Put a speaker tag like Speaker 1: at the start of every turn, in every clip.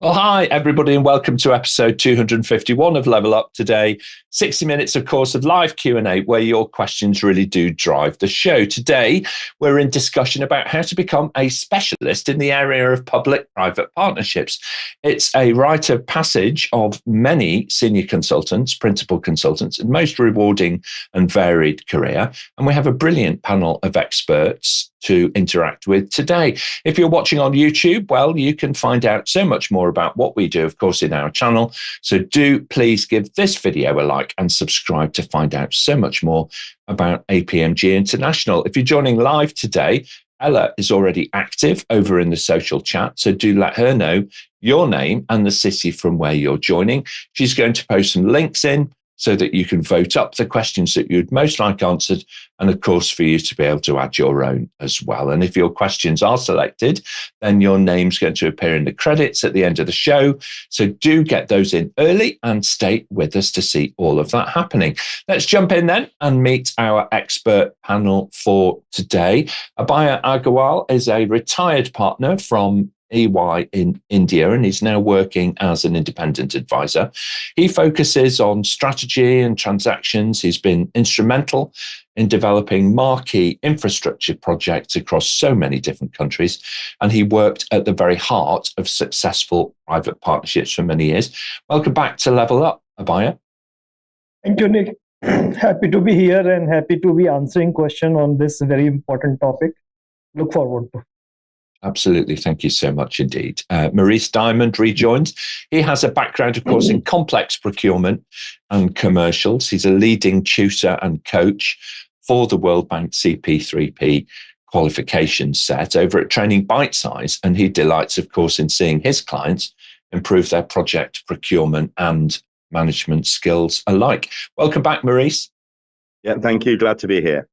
Speaker 1: Well, hi, everybody, and welcome to episode 251 of Level Up today. 60 minutes, of course, of live Q&A where your questions really do drive the show. Today, we're in discussion about how to become a specialist in the area of public-private partnerships. It's a rite of passage of many senior consultants, principal consultants, and most rewarding and varied career. And we have a brilliant panel of experts to interact with today. If you're watching on YouTube, well, you can find out so much more about what we do, of course, in our channel. So do please give this video a like and subscribe to find out so much more about APMG International. If you're joining live today, Ella is already active over in the social chat. So do let her know your name and the city from where you're joining. She's going to post some links in so that you can vote up the questions that you'd most like answered, and of course for you to be able to add your own as well. And if your questions are selected, then your name's going to appear in the credits at the end of the show. So do get those in early and stay with us to see all of that happening. Let's jump in then and meet our expert panel for today. Abhaya Agarwal is a retired partner from EY in India, and he's now working as an independent advisor. He focuses on strategy and transactions. He's been instrumental in developing marquee infrastructure projects across so many different countries, and he worked at the very heart of successful private partnerships for many years. Welcome back to Level Up, Abhaya.
Speaker 2: Thank you, Nick. Happy to be here and happy to be answering questions on this very important topic. Look forward to.
Speaker 1: Absolutely. Thank you so much indeed. Maurice Diamond rejoins. He has a background, of course, in complex procurement and commercials. He's a leading tutor and coach for the World Bank CP3P qualification set over at Training Bite Size. And he delights, of course, in seeing his clients improve their project procurement and management skills alike. Welcome back, Maurice.
Speaker 3: Yeah, thank you. Glad to be here.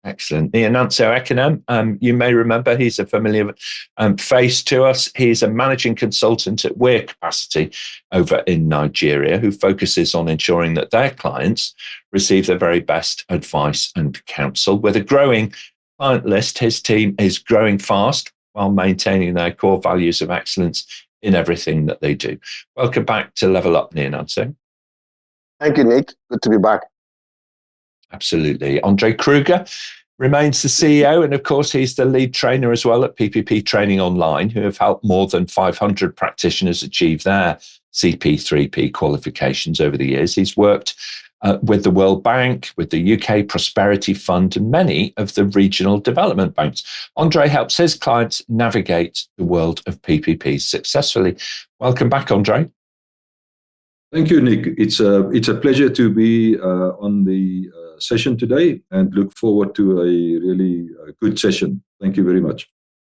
Speaker 1: Excellent. Nyananso Ekanem, you may remember he's a familiar face to us. He's a managing consultant at Weircapacity over in Nigeria, who focuses on ensuring that their clients receive the very best advice and counsel. With a growing client list, his team is growing fast while maintaining their core values of excellence in everything that they do. Welcome back to Level Up, Nyananso.
Speaker 4: Thank you, Nick. Good to be back.
Speaker 1: Absolutely. Andre Kruger remains the CEO, and of course, he's the lead trainer as well at PPP Training Online, who have helped more than 500 practitioners achieve their CP3P qualifications over the years. He's worked with the World Bank, with the UK Prosperity Fund, and many of the regional development banks. Andre helps his clients navigate the world of PPP successfully. Welcome back, Andre.
Speaker 5: Thank you, Nick. It's a pleasure to be on the session today and look forward to a really good session. Thank you very much.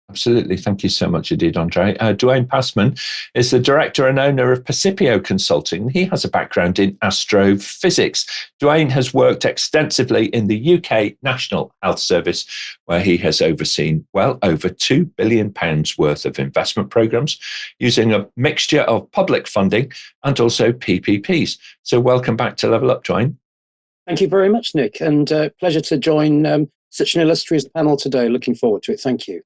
Speaker 1: Absolutely. Thank you so much indeed, Andre. Duane Passman is the director and owner of Percipio Consulting. He has a background in astrophysics. Duane has worked extensively in the UK National Health Service, where he has overseen well over £2 billion worth of investment programs using a mixture of public funding and also PPPs. So welcome back to Level Up, Duane.
Speaker 6: Thank you very much, Nick, and pleasure to join such an illustrious panel today. Looking forward to it. Thank you.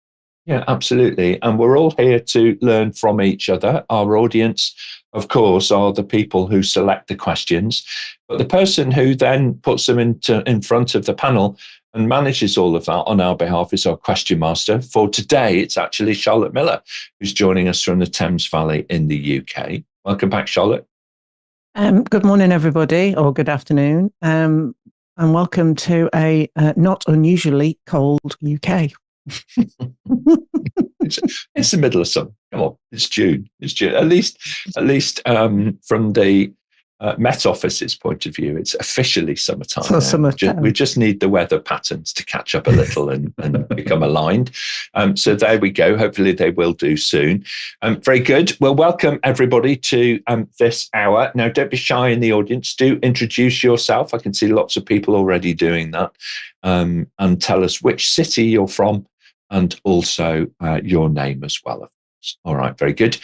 Speaker 1: Yeah, absolutely. And we're all here to learn from each other. Our audience, of course, are the people who select the questions, but the person who then puts them in front of the panel and manages all of that on our behalf is our question master. For today, it's actually Charlotte Miller, who's joining us from the Thames Valley in the UK. Welcome back, Charlotte.
Speaker 7: Good morning, everybody, or good afternoon, and welcome to a not unusually cold UK.
Speaker 1: It's the middle of summer. Come on, it's June. It's June. At least from the Met Office's point of view, it's officially summertime.
Speaker 7: So summertime.
Speaker 1: We just need the weather patterns to catch up a little and become aligned. So there we go. Hopefully they will do soon. Very good. Well, welcome everybody to this hour. Now, don't be shy in the audience. Do introduce yourself. I can see lots of people already doing that. And tell us which city you're from and also your name as well. All right, very good.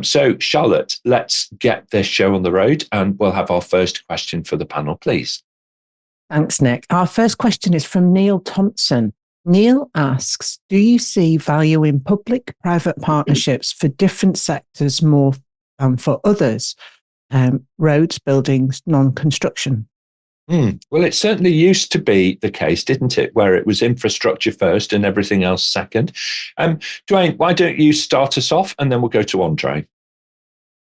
Speaker 1: So, Charlotte, let's get this show on the road and we'll have our first question for the panel, please.
Speaker 7: Thanks, Nick. Our first question is from Neil Thompson. Neil asks, do you see value in public-private partnerships for different sectors more than for others? Roads, buildings, non-construction.
Speaker 1: Well, it certainly used to be the case, didn't it, where it was infrastructure first and everything else second. Duane, why don't you start us off and then we'll go to Andre?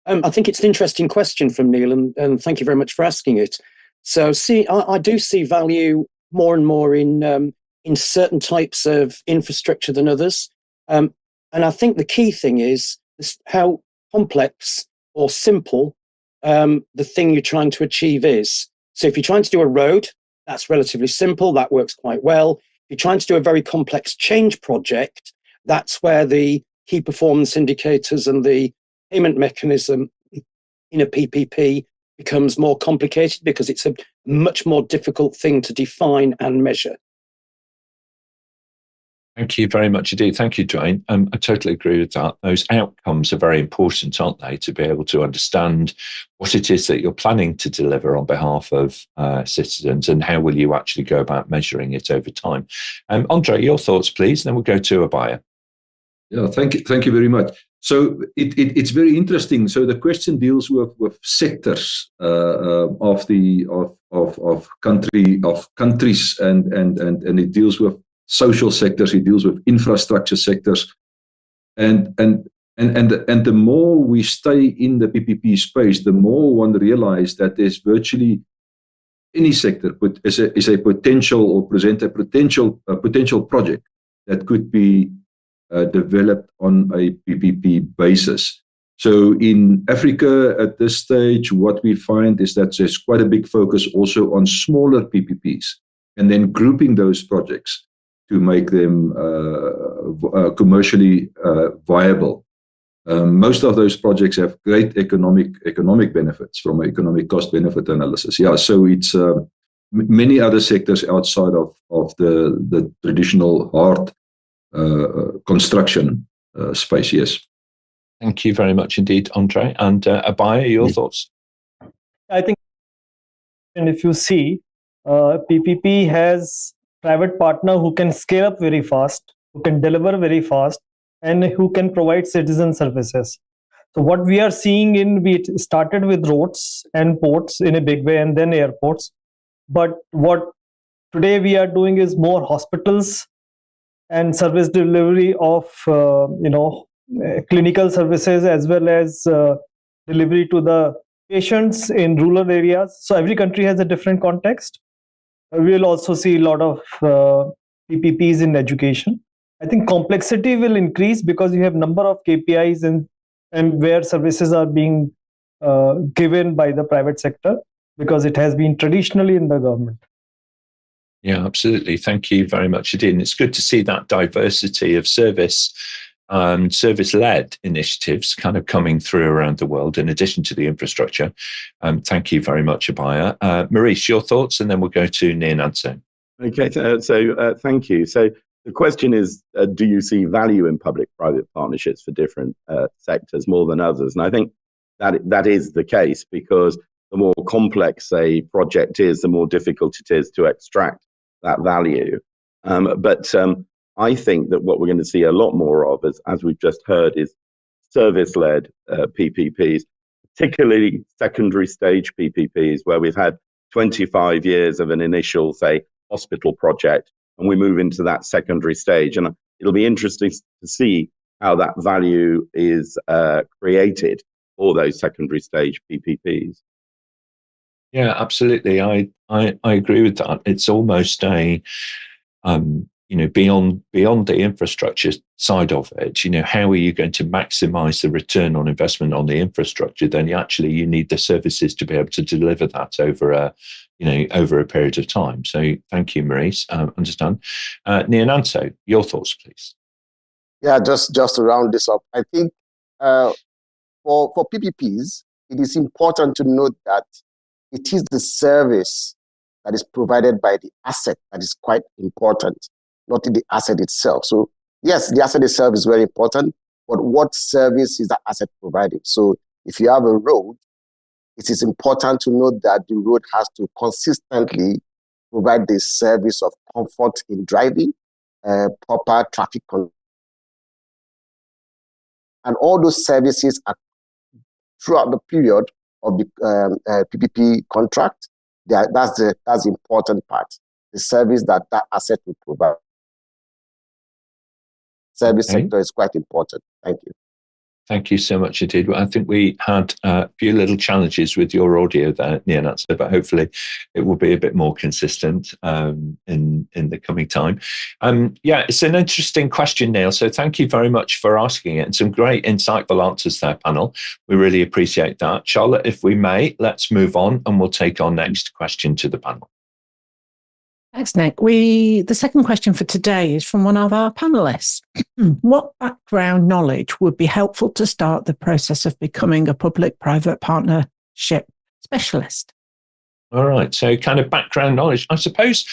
Speaker 6: I think it's an interesting question from Neil, and thank you very much for asking it. So, I do see value more and more in certain types of infrastructure than others. And I think the key thing is how complex or simple the thing you're trying to achieve is. So if you're trying to do a road, that's relatively simple, that works quite well. If you're trying to do a very complex change project, that's where the key performance indicators and the payment mechanism in a PPP becomes more complicated because it's a much more difficult thing to define and measure.
Speaker 1: Thank you very much indeed. Thank you, Duane. I totally agree with that. Those outcomes are very important, aren't they, to be able to understand what it is that you're planning to deliver on behalf of citizens and how will you actually go about measuring it over time. Andre, your thoughts, please, then we'll go to Abhaya.
Speaker 5: Yeah, thank you very much. So it's very interesting. So the question deals with sectors of countries and it deals with social sectors. It deals with infrastructure sectors, and the more we stay in the PPP space, the more one realizes that there's virtually any sector is a potential or present a potential project that could be developed on a PPP basis. So in Africa at this stage, what we find is that there's quite a big focus also on smaller PPPs and then grouping those projects to make them commercially viable. Most of those projects have great economic benefits from an economic cost benefit analysis. Yeah, so it's many other sectors outside of the traditional hard construction space. Yes.
Speaker 1: Thank you very much indeed, Andre. And Abhaya, your thoughts?
Speaker 2: I think, and if you see, PPP has private partner who can scale up very fast, who can deliver very fast, and who can provide citizen services. So what we are seeing we started with roads and ports in a big way and then airports. But what today we are doing is more hospitals and service delivery of clinical services as well as delivery to the patients in rural areas. So every country has a different context. We will also see a lot of PPPs in education. I think complexity will increase because you have number of KPIs and where services are being given by the private sector because it has been traditionally in the government.
Speaker 1: Yeah, absolutely. Thank you very much indeed. And it's good to see that diversity of service and service-led initiatives kind of coming through around the world in addition to the infrastructure. Thank you very much, Abhaya. Maurice, your thoughts, and then we'll go to Nyananso.
Speaker 3: Okay, so thank you. So the question is, do you see value in public-private partnerships for different sectors more than others? And I think that is the case because the more complex a project is, the more difficult it is to extract that value. But I think that what we're going to see a lot more of, as we've just heard, is service-led PPPs, particularly secondary stage PPPs, where we've had 25 years of an initial, say, hospital project, and we move into that secondary stage. And it'll be interesting to see how that value is created for those secondary stage PPPs.
Speaker 1: Yeah, absolutely. I agree with that. It's almost a beyond the infrastructure side of it. How are you going to maximize the return on investment on the infrastructure? Then you need the services to be able to deliver that over a period of time. So thank you, Maurice. Understand. Nyananso, your thoughts, please.
Speaker 4: Yeah, just to round this up, I think for PPPs, it is important to note that it is the service that is provided by the asset that is quite important, not the asset itself. So yes, the asset itself is very important, but what service is the asset providing? So if you have a road, it is important to note that the road has to consistently provide the service of comfort in driving, proper traffic control. And all those services are throughout the period of the PPP contract. That's the important part. The service that asset will provide. Service sector is quite important. Thank you.
Speaker 1: Thank you so much indeed. I think we had a few little challenges with your audio there, Nyananso, but hopefully it will be a bit more consistent in the coming time. Yeah, it's an interesting question, Neil. So thank you very much for asking it, and some great insightful answers there, panel. We really appreciate that. Charlotte, if we may, let's move on and we'll take our next question to the panel.
Speaker 7: Thanks, Nick. The second question for today is from one of our panelists. What background knowledge would be helpful to start the process of becoming a public-private partnership specialist?
Speaker 1: All right. So kind of background knowledge. I suppose,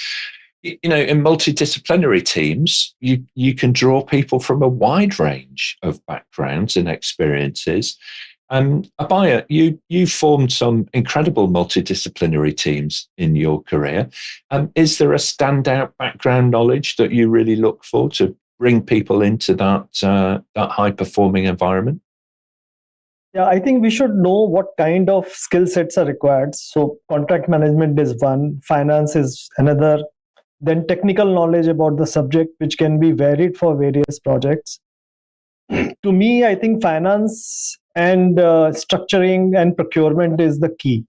Speaker 1: in multidisciplinary teams, you can draw people from a wide range of backgrounds and experiences. Abhaya, you formed some incredible multidisciplinary teams in your career. Is there a standout background knowledge that you really look for to bring people into that high-performing environment?
Speaker 2: Yeah, I think we should know what kind of skill sets are required. So contract management is one, finance is another, then technical knowledge about the subject, which can be varied for various projects. To me, I think finance and structuring and procurement is the key.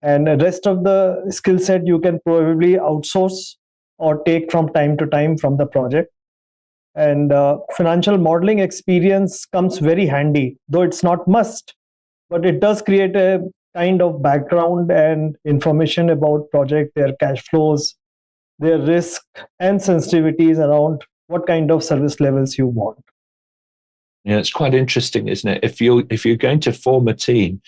Speaker 2: And the rest of the skill set you can probably outsource or take from time to time from the project. And financial modeling experience comes very handy, though it's not must, but it does create a kind of background and information about project, their cash flows, their risk and sensitivities around what kind of service levels you want.
Speaker 1: Yeah, it's quite interesting, isn't it? If you're going to form a team,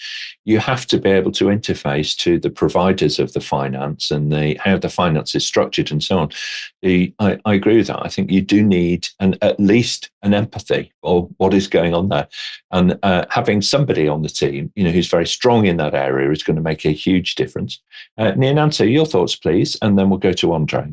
Speaker 1: you have to be able to interface to the providers of the finance and how the finance is structured and so on. I agree with that. I think you do need at least an empathy for what is going on there, and having somebody on the team, who's very strong in that area is going to make a huge difference. Nyananso, your thoughts, please, and then we'll go to Andre.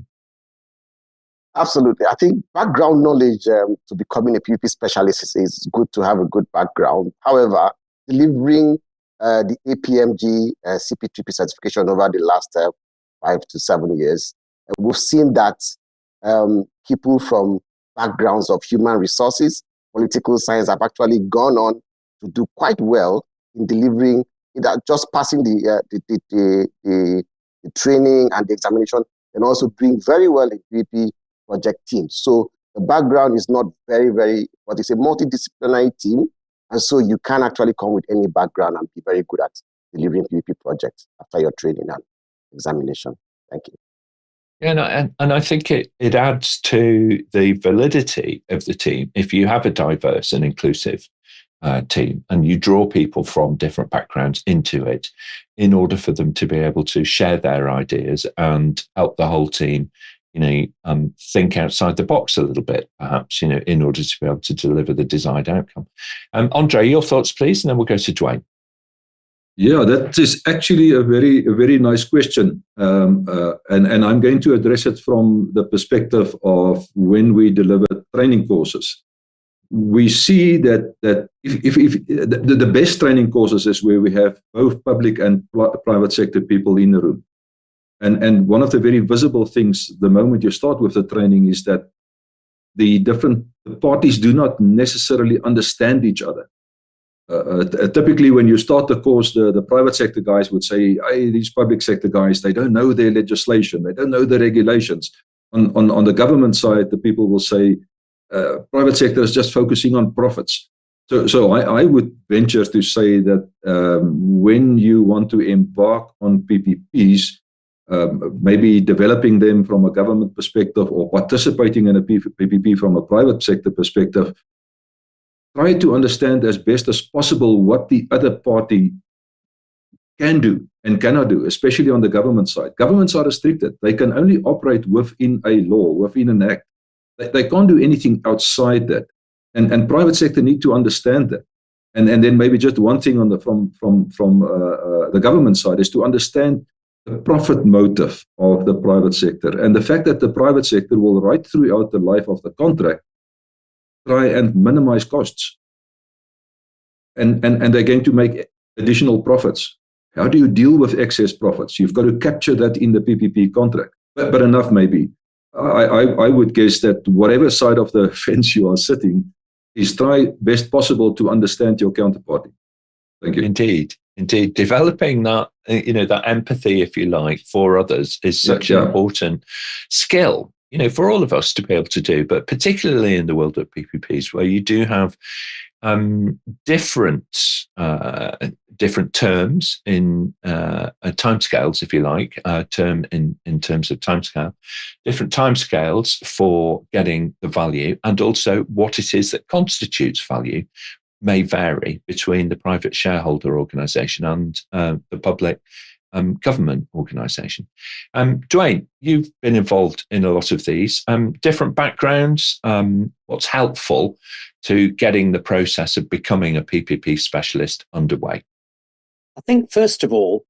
Speaker 4: Absolutely. I think background knowledge to becoming a PPP specialist is good to have a good background. However, delivering the APMG CP3P certification over the last 5 to 7 years, we've seen that people from backgrounds of human resources, political science have actually gone on to do quite well in delivering, just passing the training and the examination, and also doing very well in PPP project teams. So the background is not very, but it's a multidisciplinary team. And so you can actually come with any background and be very good at delivering PPP projects after your training and examination. Thank you.
Speaker 1: Yeah, and I think it adds to the validity of the team if you have a diverse and inclusive team and you draw people from different backgrounds into it in order for them to be able to share their ideas and help the whole team think outside the box a little bit, perhaps, in order to be able to deliver the desired outcome. Andre, your thoughts, please, and then we'll go to Duane.
Speaker 5: Yeah, that is actually a very nice question. And I'm going to address it from the perspective of when we deliver training courses. We see that if the best training courses is where we have both public and private sector people in the room. And one of the very visible things the moment you start with the training is that the different parties do not necessarily understand each other. Typically, when you start the course, the private sector guys would say, hey, these public sector guys, they don't know their legislation, they don't know the regulations. On the government side, the people will say, private sector is just focusing on profits. So I would venture to say that when you want to embark on PPPs, maybe developing them from a government perspective or participating in a PPP from a private sector perspective, try to understand as best as possible what the other party can do and cannot do, especially on the government side. Governments are restricted. They can only operate within a law, within an act. They can't do anything outside that. And private sector need to understand that. And then maybe just one thing on from the government side is to understand the profit motive of the private sector, and the fact that the private sector will, right throughout the life of the contract, try and minimize costs. And they're going to make additional profits. How do you deal with excess profits? You've got to capture that in the PPP contract. But enough maybe. I would guess that whatever side of the fence you are sitting, is try best possible to understand your counterparty. Thank you.
Speaker 1: Indeed. Developing that, that empathy, if you like, for others is such an important skill, for all of us to be able to do, but particularly in the world of PPPs, where you do have different terms in timescales, if you like, term in terms of timescale, different timescales for getting the value, and also what it is that constitutes value may vary between the private shareholder organisation and the public government organisation. Duane, you've been involved in a lot of these different backgrounds. What's helpful to getting the process of becoming a PPP specialist underway?
Speaker 6: I think, first of all,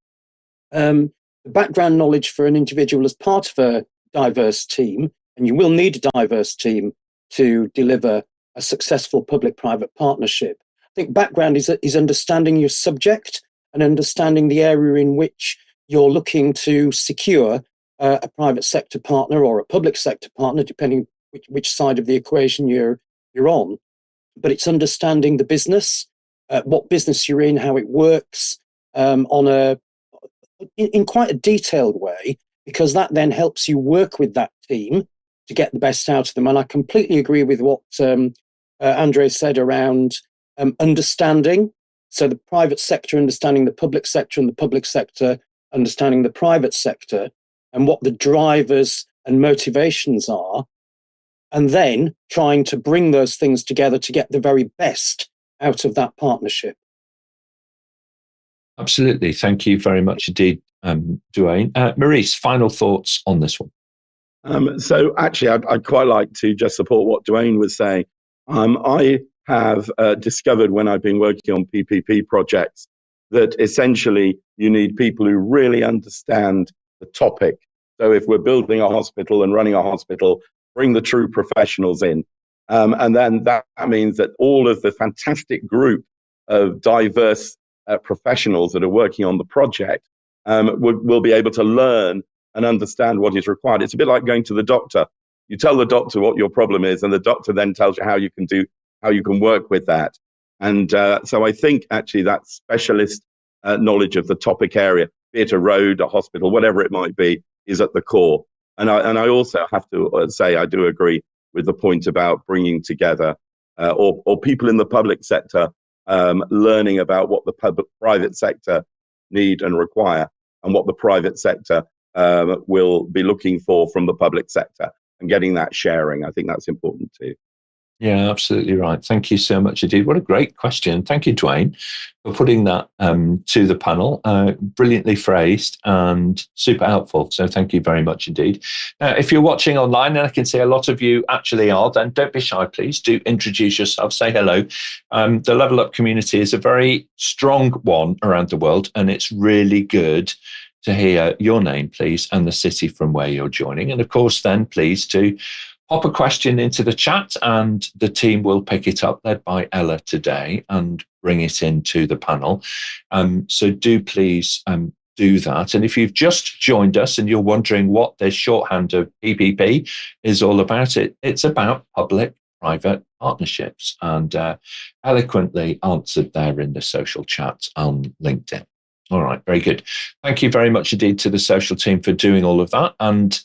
Speaker 6: the background knowledge for an individual as part of a diverse team, and you will need a diverse team to deliver a successful public-private partnership. I think background is understanding your subject and understanding the area in which you're looking to secure a private sector partner or a public sector partner, depending which side of the equation you're on. But it's understanding the business, what business you're in, how it works, in quite a detailed way, because that then helps you work with that team to get the best out of them. And I completely agree with what Andre said around understanding. So the private sector understanding the public sector, and the public sector understanding the private sector, and what the drivers and motivations are, and then trying to bring those things together to get the very best out of that partnership.
Speaker 1: Absolutely. Thank you very much indeed, Duane. Maurice, final thoughts on this one?
Speaker 3: So actually, I'd quite like to just support what Duane was saying. I have discovered when I've been working on PPP projects that essentially you need people who really understand the topic. So if we're building a hospital and running a hospital, bring the true professionals in. And then that means that all of the fantastic group of diverse professionals that are working on the project will be able to learn and understand what is required. It's a bit like going to the doctor. You tell the doctor what your problem is, and the doctor then tells you how you can work with that. And so I think actually that specialist knowledge of the topic area, be it a road, a hospital, whatever it might be, is at the core. And I also have to say I do agree with the point about bringing together or people in the public sector learning about what the private sector need and require, and what the private sector will be looking for from the public sector, and getting that sharing. I think that's important too.
Speaker 1: Yeah, absolutely right. Thank you so much indeed. What a great question. Thank you, Duane, for putting that to the panel. Brilliantly phrased and super helpful. So thank you very much indeed. If you're watching online, and I can see a lot of you actually are, then don't be shy, please. Do introduce yourself, say hello. The Level Up community is a very strong one around the world, and it's really good to hear your name, please, and the city from where you're joining. And of course, then please to pop a question into the chat, and the team will pick it up, led by Ella today, and bring it into the panel. So do please do that. And if you've just joined us and you're wondering what this shorthand of PPP is all about, it's about public-private partnerships, and eloquently answered there in the social chat on LinkedIn. All right, very good. Thank you very much indeed to the social team for doing all of that. And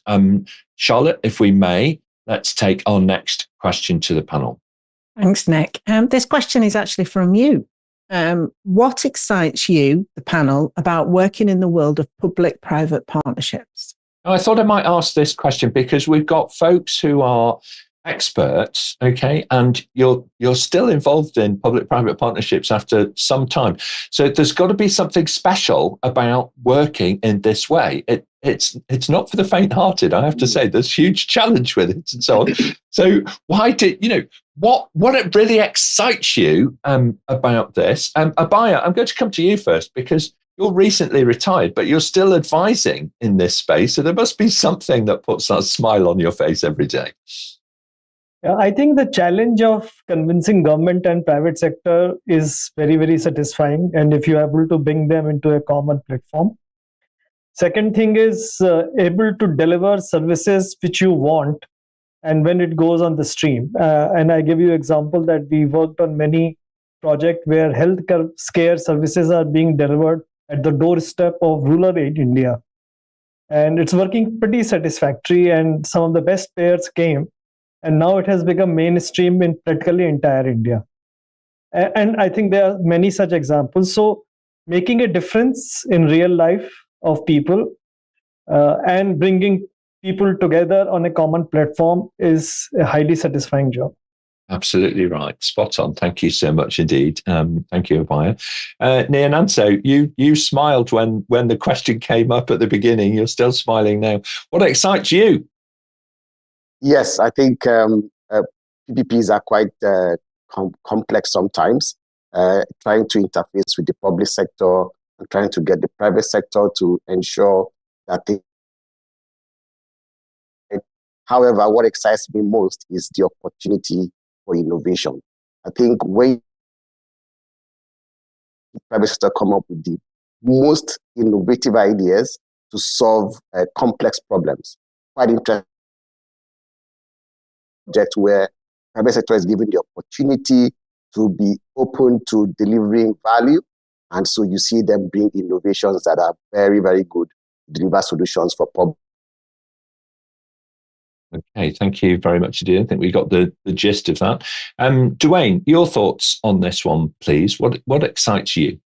Speaker 1: Charlotte, if we may, let's take our next question to the panel.
Speaker 7: Thanks, Nick. This question is actually from you. What excites you, the panel, about working in the world of public-private partnerships?
Speaker 1: I thought I might ask this question because we've got folks who are experts, okay, and you're still involved in public-private partnerships after some time. So there's got to be something special about working in this way. It's not for the faint-hearted, I have to say. There's huge challenge with it and so on. So why what really excites you about this? Abhaya, I'm going to come to you first, because you're recently retired, but you're still advising in this space. So there must be something that puts that smile on your face every day.
Speaker 2: I think the challenge of convincing government and private sector is very, very satisfying. And if you're able to bring them into a common platform. Second thing is able to deliver services which you want and when it goes on the stream. And I give you example that we worked on many projects where health care services are being delivered at the doorstep of rural India. And it's working pretty satisfactory, and some of the best players came. And now it has become mainstream in practically entire India. And I think there are many such examples. So making a difference in real life of people and bringing people together on a common platform is a highly satisfying job.
Speaker 1: Absolutely right. Spot on. Thank you so much indeed. Thank you, Abhaya. Nyananso, you smiled when the question came up at the beginning. You're still smiling now. What excites you?
Speaker 4: Yes, I think PPPs are quite complex sometimes, trying to interface with the public sector and trying to get the private sector to ensure that they. However, what excites me most is the opportunity for innovation. I think when the private sector come up with the most innovative ideas to solve complex problems, quite interesting project where private sector is given the opportunity to be open to delivering value. And so you see them bring innovations that are very, very good, deliver solutions for public.
Speaker 1: Okay, thank you very much indeed. I think we got the gist of that. Duane, your thoughts on this one, please. What excites you?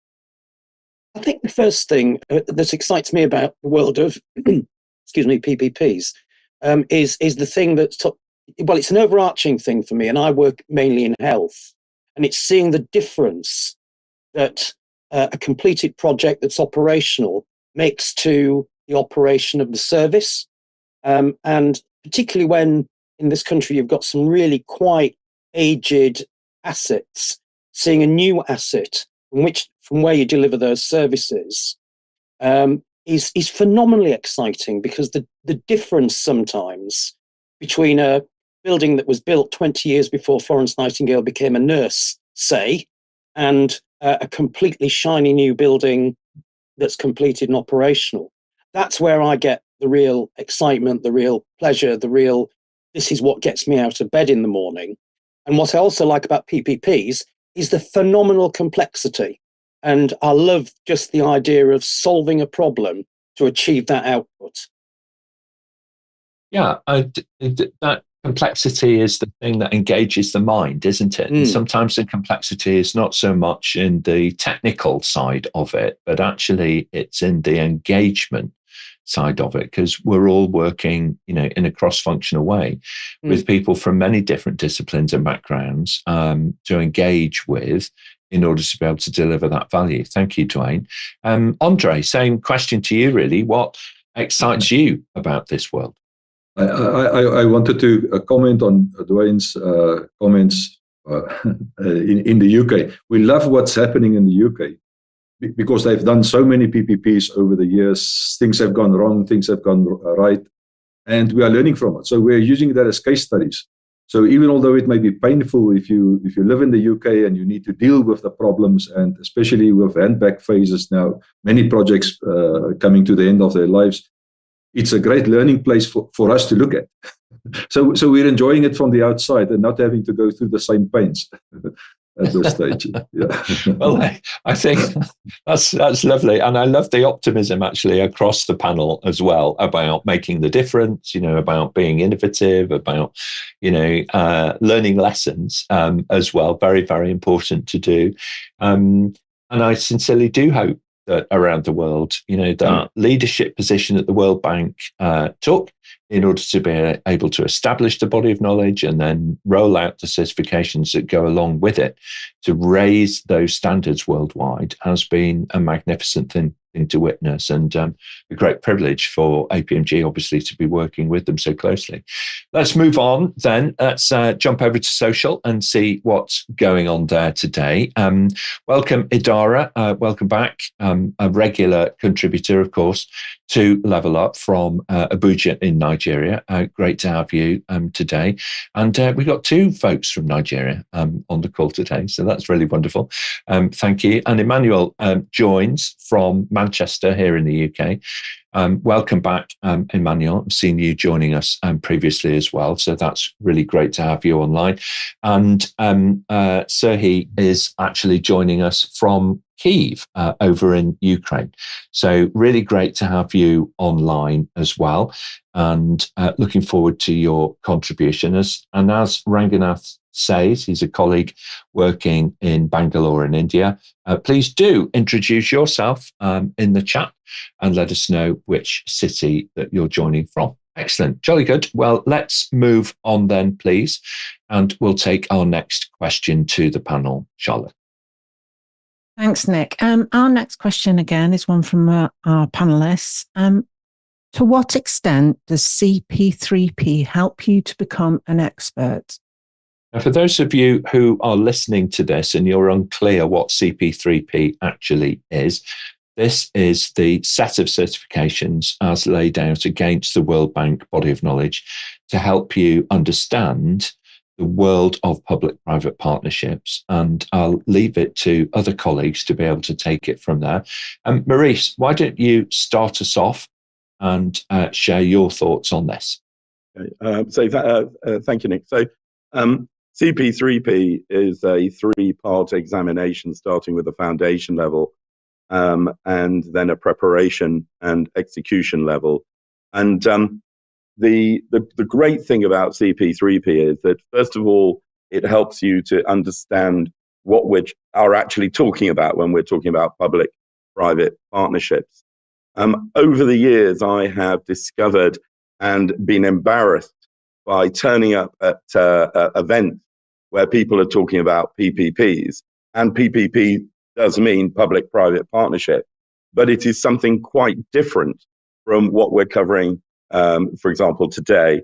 Speaker 6: I think the first thing that excites me about the world of, excuse me, PPPs is the thing that's well, it's an overarching thing for me, and I work mainly in health, and it's seeing the difference that a completed project that's operational makes to the operation of the service. And particularly when in this country you've got some really quite aged assets, seeing a new asset from where you deliver those services is phenomenally exciting, because the difference sometimes between a building that was built 20 years before Florence Nightingale became a nurse, say, and a completely shiny new building that's completed and operational. That's where I get the real excitement, the real pleasure, this is what gets me out of bed in the morning. And what I also like about PPPs is the phenomenal complexity. And I love just the idea of solving a problem to achieve that output.
Speaker 1: Yeah, that complexity is the thing that engages the mind, isn't it? And sometimes the complexity is not so much in the technical side of it, but actually it's in the engagement side of it, because we're all working, in a cross-functional way with people from many different disciplines and backgrounds to engage with in order to be able to deliver that value. Thank you, Duane. Andre, same question to you, really. What excites you about this world?
Speaker 5: I wanted to comment on Duane's comments in the UK. We love what's happening in the UK because they've done so many PPPs over the years. Things have gone wrong, things have gone right, and we are learning from it. So we're using that as case studies. So even although it may be painful if you live in the UK and you need to deal with the problems, and especially with handback phases now, many projects coming to the end of their lives, it's a great learning place for us to look at. So we're enjoying it from the outside and not having to go through the same pains at this stage. Yeah.
Speaker 1: Well, I think that's lovely. And I love the optimism actually across the panel as well about making the difference, about being innovative, about, learning lessons as well. Very, very important to do. And I sincerely do hope that around the world, that leadership position that the World Bank took in order to be able to establish the body of knowledge and then roll out the certifications that go along with it to raise those standards worldwide has been a magnificent thing to witness, and a great privilege for APMG, obviously, to be working with them so closely. Let's move on then. Let's jump over to social and see what's going on there today. Welcome, Idara. Welcome back. A regular contributor, of course, to Level Up from Abuja in Nigeria. Great to have you today. And we've got two folks from Nigeria on the call today, so that's really wonderful. Thank you. And Emmanuel joins from Manchester here in the UK. Welcome back, Emmanuel. I've seen you joining us previously as well, so that's really great to have you online. And Serhi is actually joining us from Kyiv over in Ukraine. So really great to have you online as well, and looking forward to your contribution. As Ranganath says, he's a colleague working in Bangalore in India. Please do introduce yourself in the chat and let us know which city that you're joining from. Excellent. Jolly good. Well, let's move on then, please. And we'll take our next question to the panel. Charlotte.
Speaker 7: Thanks, Nick. Our next question again is one from our panelists. To what extent does CP3P help you to become an expert?
Speaker 1: Now, for those of you who are listening to this and you're unclear what CP3P actually is, this is the set of certifications as laid out against the World Bank body of knowledge to help you understand the world of public-private partnerships. And I'll leave it to other colleagues to be able to take it from there. Maurice, why don't you start us off and share your thoughts on this?
Speaker 3: Thank you, Nick. So CP3P is a three-part examination starting with the foundation level and then a preparation and execution level. And the great thing about CP3P is that, first of all, it helps you to understand what we are actually talking about when we're talking about public-private partnerships. Over the years, I have discovered and been embarrassed by turning up at events where people are talking about PPPs, and PPP does mean public-private partnership, but it is something quite different from what we're covering, for example, today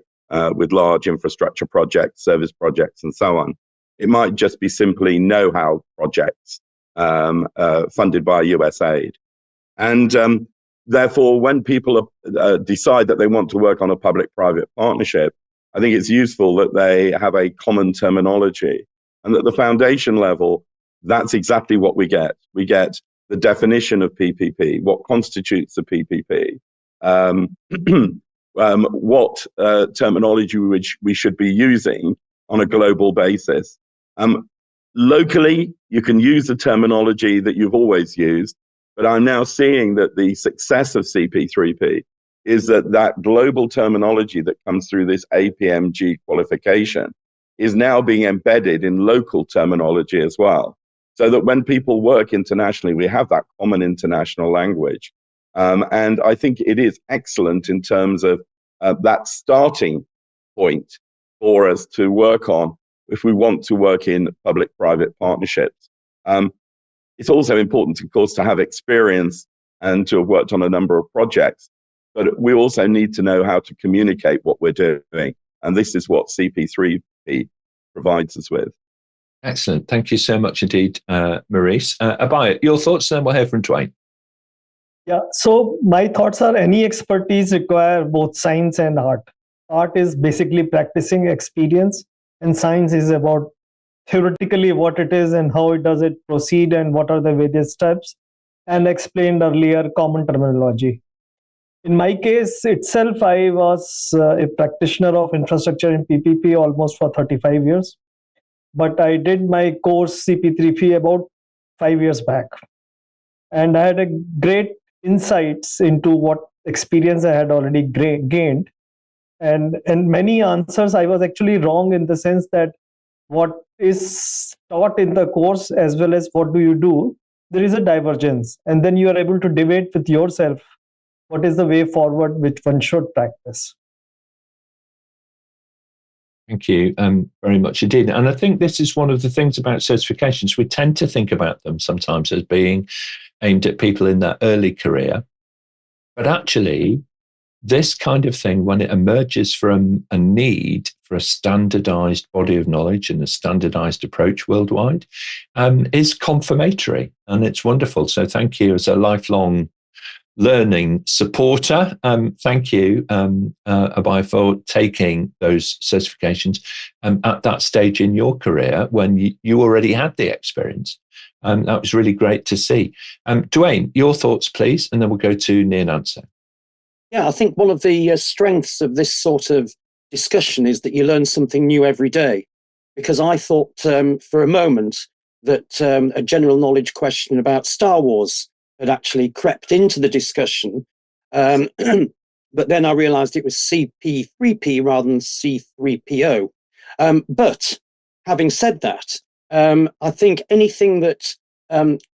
Speaker 3: with large infrastructure projects, service projects, and so on. It might just be simply know-how projects funded by USAID. And therefore, when people decide that they want to work on a public-private partnership, I think it's useful that they have a common terminology, and at the foundation level, that's exactly what we get. We get the definition of PPP, what constitutes a PPP, what terminology we should be using on a global basis. Locally, you can use the terminology that you've always used, but I'm now seeing that the success of CP3P is that global terminology that comes through this APMG qualification is now being embedded in local terminology as well. So that when people work internationally, we have that common international language. And I think it is excellent in terms of that starting point for us to work on if we want to work in public-private partnerships. It's also important, of course, to have experience and to have worked on a number of projects, but we also need to know how to communicate what we're doing. And this is what CP3P provides us with.
Speaker 1: Excellent. Thank you so much indeed, Maurice. Abhaya, your thoughts, then we'll hear from Duane.
Speaker 2: Yeah, so my thoughts are any expertise require both science and art. Art is basically practicing experience, and science is about theoretically what it is and how it does it proceed and what are the various steps, and explained earlier common terminology. In my case itself, I was a practitioner of infrastructure in PPP almost for 35 years. But I did my course CP3P about 5 years back. And I had a great insights into what experience I had already gained. And many answers I was actually wrong in the sense that what is taught in the course as well as what do you do, there is a divergence. And then you are able to debate with yourself what is the way forward which one should practice.
Speaker 1: Thank you very much indeed. And I think this is one of the things about certifications. We tend to think about them sometimes as being aimed at people in their early career. But actually, this kind of thing, when it emerges from a need for a standardized body of knowledge and a standardized approach worldwide, is confirmatory, and it's wonderful. So thank you as a lifelong learning supporter. Thank you, Abhaya, for taking those certifications at that stage in your career when you already had the experience. That was really great to see. Duane, your thoughts, please, and then we'll go to Nyananso.
Speaker 6: Yeah, I think one of the strengths of this sort of discussion is that you learn something new every day. Because I thought for a moment that a general knowledge question about Star Wars had actually crept into the discussion. But then I realized it was CP3P rather than C3PO. But having said that, I think anything that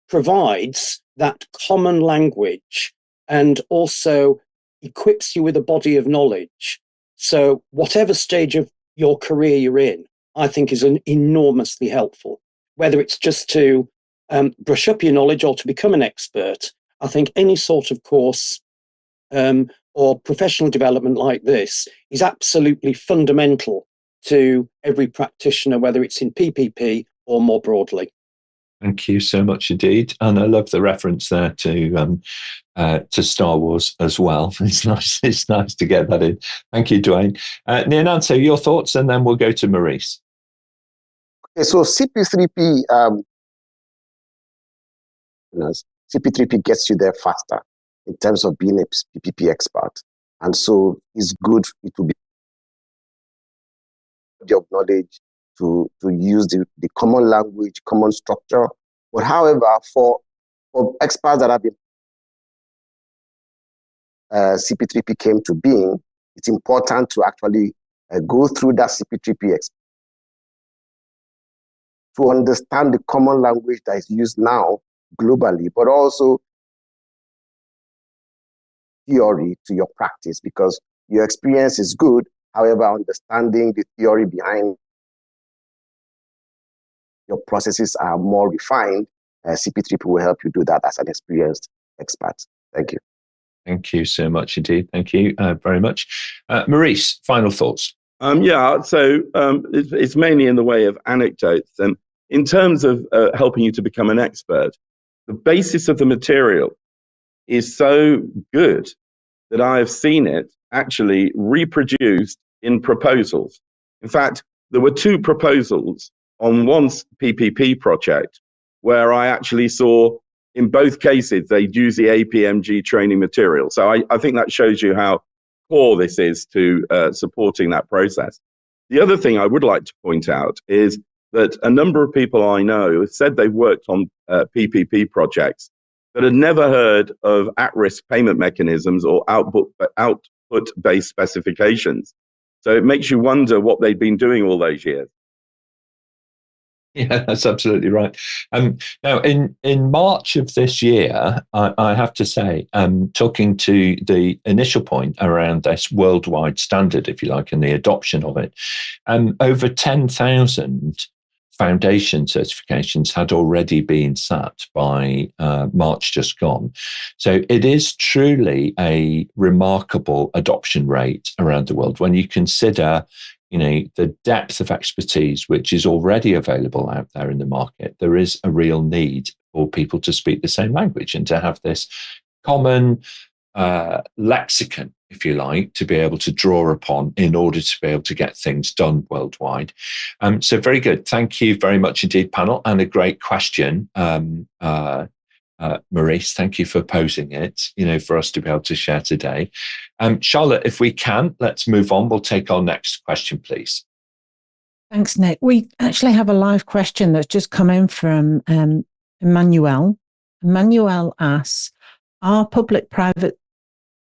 Speaker 6: provides that common language and also equips you with a body of knowledge. So whatever stage of your career you're in, I think is enormously helpful. Whether it's just to brush up your knowledge or to become an expert, I think any sort of course or professional development like this is absolutely fundamental to every practitioner, whether it's in PPP or more broadly.
Speaker 1: Thank you so much indeed, and I love the reference there to Star Wars as well. It's nice. It's nice to get that in. Thank you, Duane. Nyananso, your thoughts, and then we'll go to Maurice.
Speaker 4: Okay, so CP3P, CP3P gets you there faster in terms of being a PPP expert, and so it's good. It will be of knowledge to use the common language, common structure. But however, for experts that have been CP3P came to being, it's important to actually go through that CP3P to understand the common language that is used now globally, but also theory to your practice, because your experience is good. However, understanding the theory behind your processes are more refined. CP3P will help you do that as an experienced expert. Thank you.
Speaker 1: Thank you so much indeed. Thank you very much. Maurice, final thoughts.
Speaker 3: So it's mainly in the way of anecdotes. And in terms of helping you to become an expert, the basis of the material is so good that I have seen it actually reproduced in proposals. In fact, there were 2 proposals on one PPP project where I actually saw, in both cases, they'd use the APMG training material. So I think that shows you how core this is to supporting that process. The other thing I would like to point out is that a number of people I know have said they've worked on PPP projects that had never heard of at-risk payment mechanisms or output-based specifications. So it makes you wonder what they've been doing all those years.
Speaker 1: Yeah, that's absolutely right. Now, in March of this year, I have to say, talking to the initial point around this worldwide standard, if you like, and the adoption of it, over 10,000 foundation certifications had already been sat by March just gone. So it is truly a remarkable adoption rate around the world when you consider the depth of expertise which is already available out there in the market. There is a real need for people to speak the same language and to have this common lexicon, if you like, to be able to draw upon in order to be able to get things done worldwide. So very good. Thank you very much indeed, panel, and a great question. Maurice, thank you for posing it, for us to be able to share today. Charlotte, if we can, let's move on. We'll take our next question, please.
Speaker 7: Thanks, Nick. We actually have a live question that's just come in from Emmanuel. Emmanuel asks, are public-private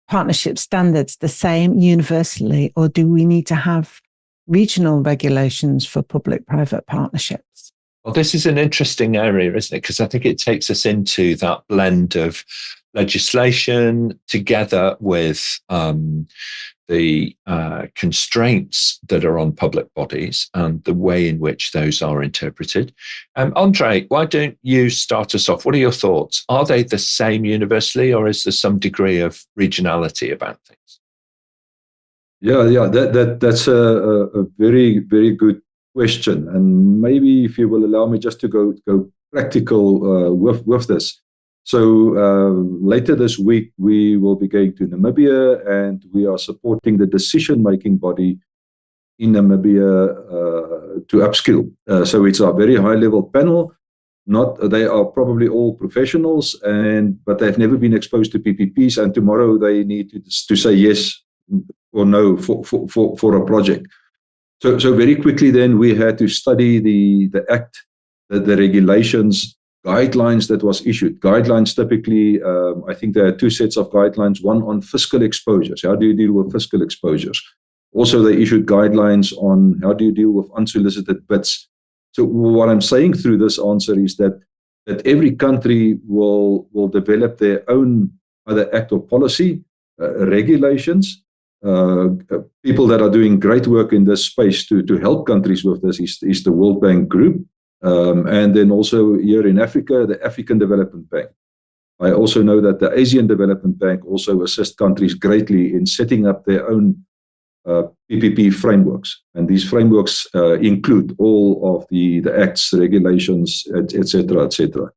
Speaker 7: partnership standards the same universally, or do we need to have regional regulations for public-private partnerships?
Speaker 1: Well, this is an interesting area, isn't it? Because I think it takes us into that blend of legislation together with the constraints that are on public bodies and the way in which those are interpreted. Andre, why don't you start us off? What are your thoughts? Are they the same universally, or is there some degree of regionality about things?
Speaker 5: Yeah, that's a very, very good question. And maybe if you will allow me just to go practical with this. So later this week, we will be going to Namibia, and we are supporting the decision-making body in Namibia to upskill. So it's a very high-level panel. They are probably all professionals, but they've never been exposed to PPPs, and tomorrow they need to say yes or no for a project. So very quickly then we had to study the act, the regulations, guidelines that was issued. Guidelines typically, I think there are two sets of guidelines, one on fiscal exposures. How do you deal with fiscal exposures? Also, they issued guidelines on how do you deal with unsolicited bids. So what I'm saying through this answer is that every country will develop their own either act or policy, regulations. People that are doing great work in this space to help countries with this is the World Bank Group. And then also here in Africa, the African Development Bank. I also know that the Asian Development Bank also assists countries greatly in setting up their own PPP frameworks. And these frameworks include all of the acts, regulations, etc., etc.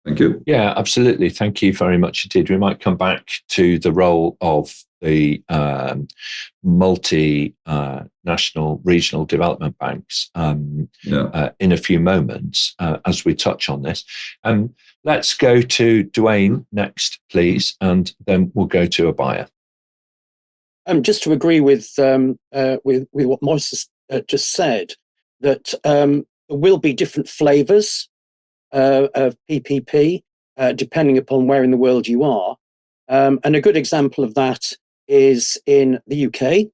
Speaker 5: Thank you.
Speaker 1: Yeah, absolutely. Thank you very much indeed. We might come back to the role of the multi-national regional development banks in a few moments as we touch on this. Let's go to Duane next, please, and then we'll go to Abhaya.
Speaker 6: Just to agree with what Maurice just said, that there will be different flavours of PPP depending upon where in the world you are. And a good example of that is in the UK,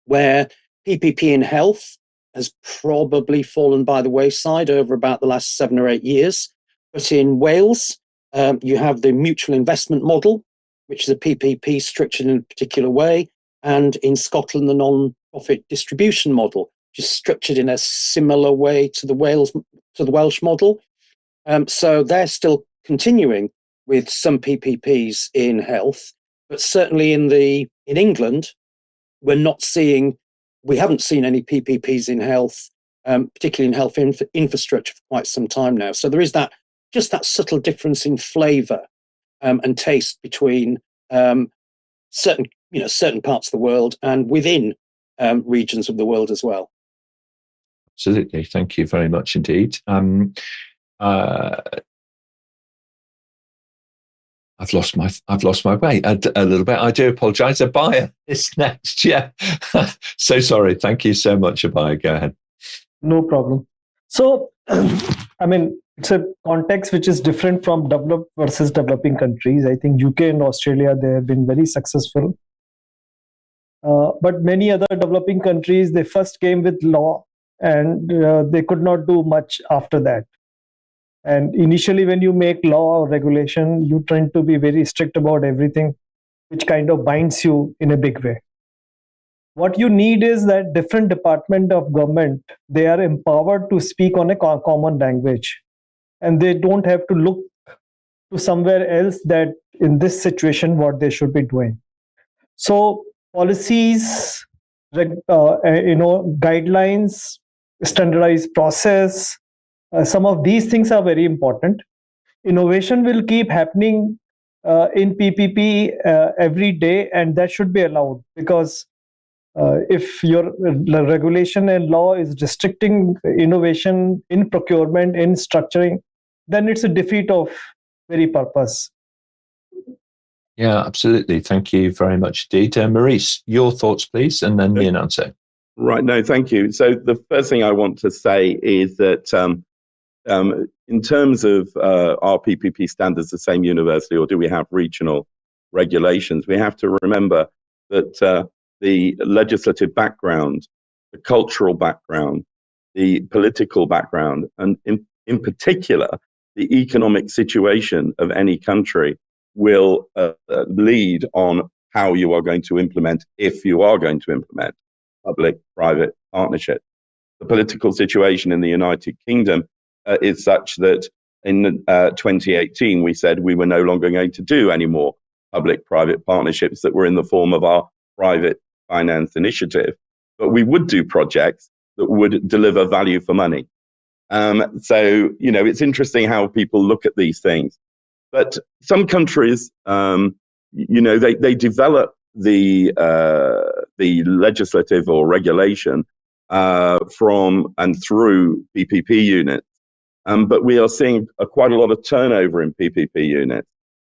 Speaker 6: where PPP in health has probably fallen by the wayside over about the last 7 or 8 years. But in Wales, you have the mutual investment model, which is a PPP structured in a particular way. And in Scotland, the non-profit distribution model, which is structured in a similar way to the Welsh model. So they're still continuing with some PPPs in health, but certainly in England, we haven't seen any PPPs in health, particularly in health infrastructure for quite some time now. So there is that subtle difference in flavour and taste between certain parts of the world and within regions of the world as well.
Speaker 1: Absolutely, thank you very much indeed. I've lost my way a little bit. I do apologise. Abhaya is next. Yeah, so sorry. Thank you so much, Abhaya. Go ahead.
Speaker 2: No problem. So, I mean, it's a context which is different from developed versus developing countries. I think UK and Australia, they have been very successful. But many other developing countries, they first came with law and they could not do much after that. And initially, when you make law or regulation, you tend to be very strict about everything, which kind of binds you in a big way. What you need is that different department of government, they are empowered to speak on a common language. And they don't have to look to somewhere else that in this situation, what they should be doing. So policies, guidelines, standardized process, some of these things are very important. Innovation will keep happening in PPP every day, and that should be allowed, because if your regulation and law is restricting innovation in procurement, in structuring, then it's a defeat of very purpose.
Speaker 1: Yeah, absolutely. Thank you very much indeed. Maurice, your thoughts, please, and then Nyananso.
Speaker 3: Right, no, thank you. So the first thing I want to say is that in terms of are PPP standards the same universally, or do we have regional regulations? We have to remember that the legislative background, the cultural background, the political background, and in particular, the economic situation of any country will lead on how you are going to implement, if you are going to implement, public-private partnership. The political situation in the United Kingdom is such that in 2018, we said we were no longer going to do any more public-private partnerships that were in the form of our private finance initiative, but we would do projects that would deliver value for money. So, it's interesting how people look at these things. But some countries, they develop the legislative or regulation from and through PPP units. But we are seeing quite a lot of turnover in PPP units.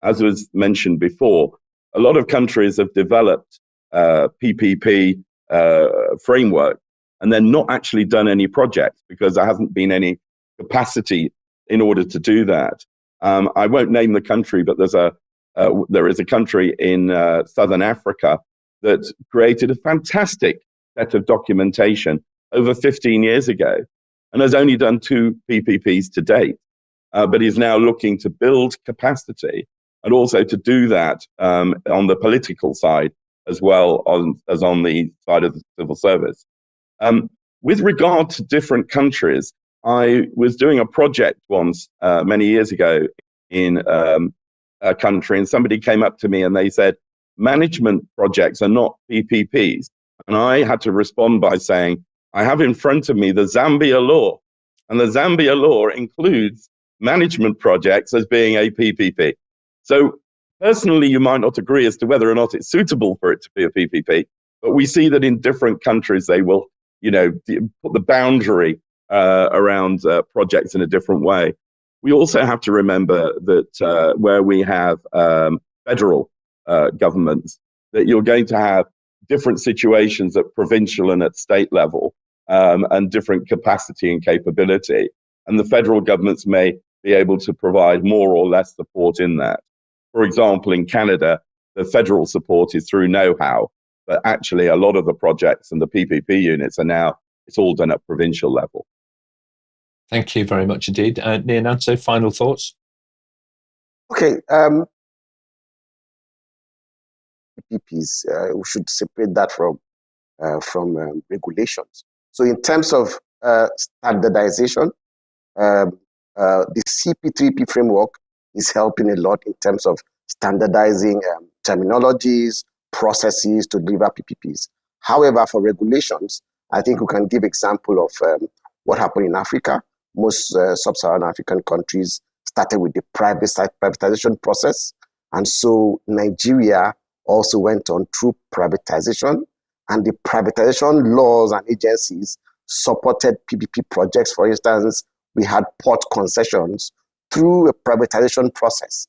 Speaker 3: As was mentioned before, a lot of countries have developed PPP framework and then not actually done any projects because there hasn't been any capacity in order to do that. I won't name the country, but there is a country in Southern Africa that created a fantastic set of documentation over 15 years ago and has only done 2 PPPs to date, but is now looking to build capacity and also to do that on the political side as well as on the side of the civil service. With regard to different countries, I was doing a project once many years ago in a country, and somebody came up to me and they said, management projects are not PPPs. And I had to respond by saying, I have in front of me the Zambia law, and the Zambia law includes management projects as being a PPP. So personally, you might not agree as to whether or not it's suitable for it to be a PPP, but we see that in different countries, they will, put the boundary around projects in a different way. We also have to remember that where we have federal governments, that you're going to have different situations at provincial and at state level, and different capacity and capability. And the federal governments may be able to provide more or less support in that. For example, in Canada, the federal support is through know-how, but actually a lot of the projects and the PPP units are now, it's all done at provincial level.
Speaker 1: Thank you very much indeed. Nyananso, final thoughts?
Speaker 4: Okay. PPPs, we should separate that from regulations. So in terms of standardization, the CP3P framework is helping a lot in terms of standardizing terminologies, processes to deliver PPPs. However, for regulations, I think we can give example of what happened in Africa. Most sub-Saharan African countries started with the privatization process. And so Nigeria also went on through privatization, and the privatization laws and agencies supported PPP projects. For instance, we had port concessions through a privatization process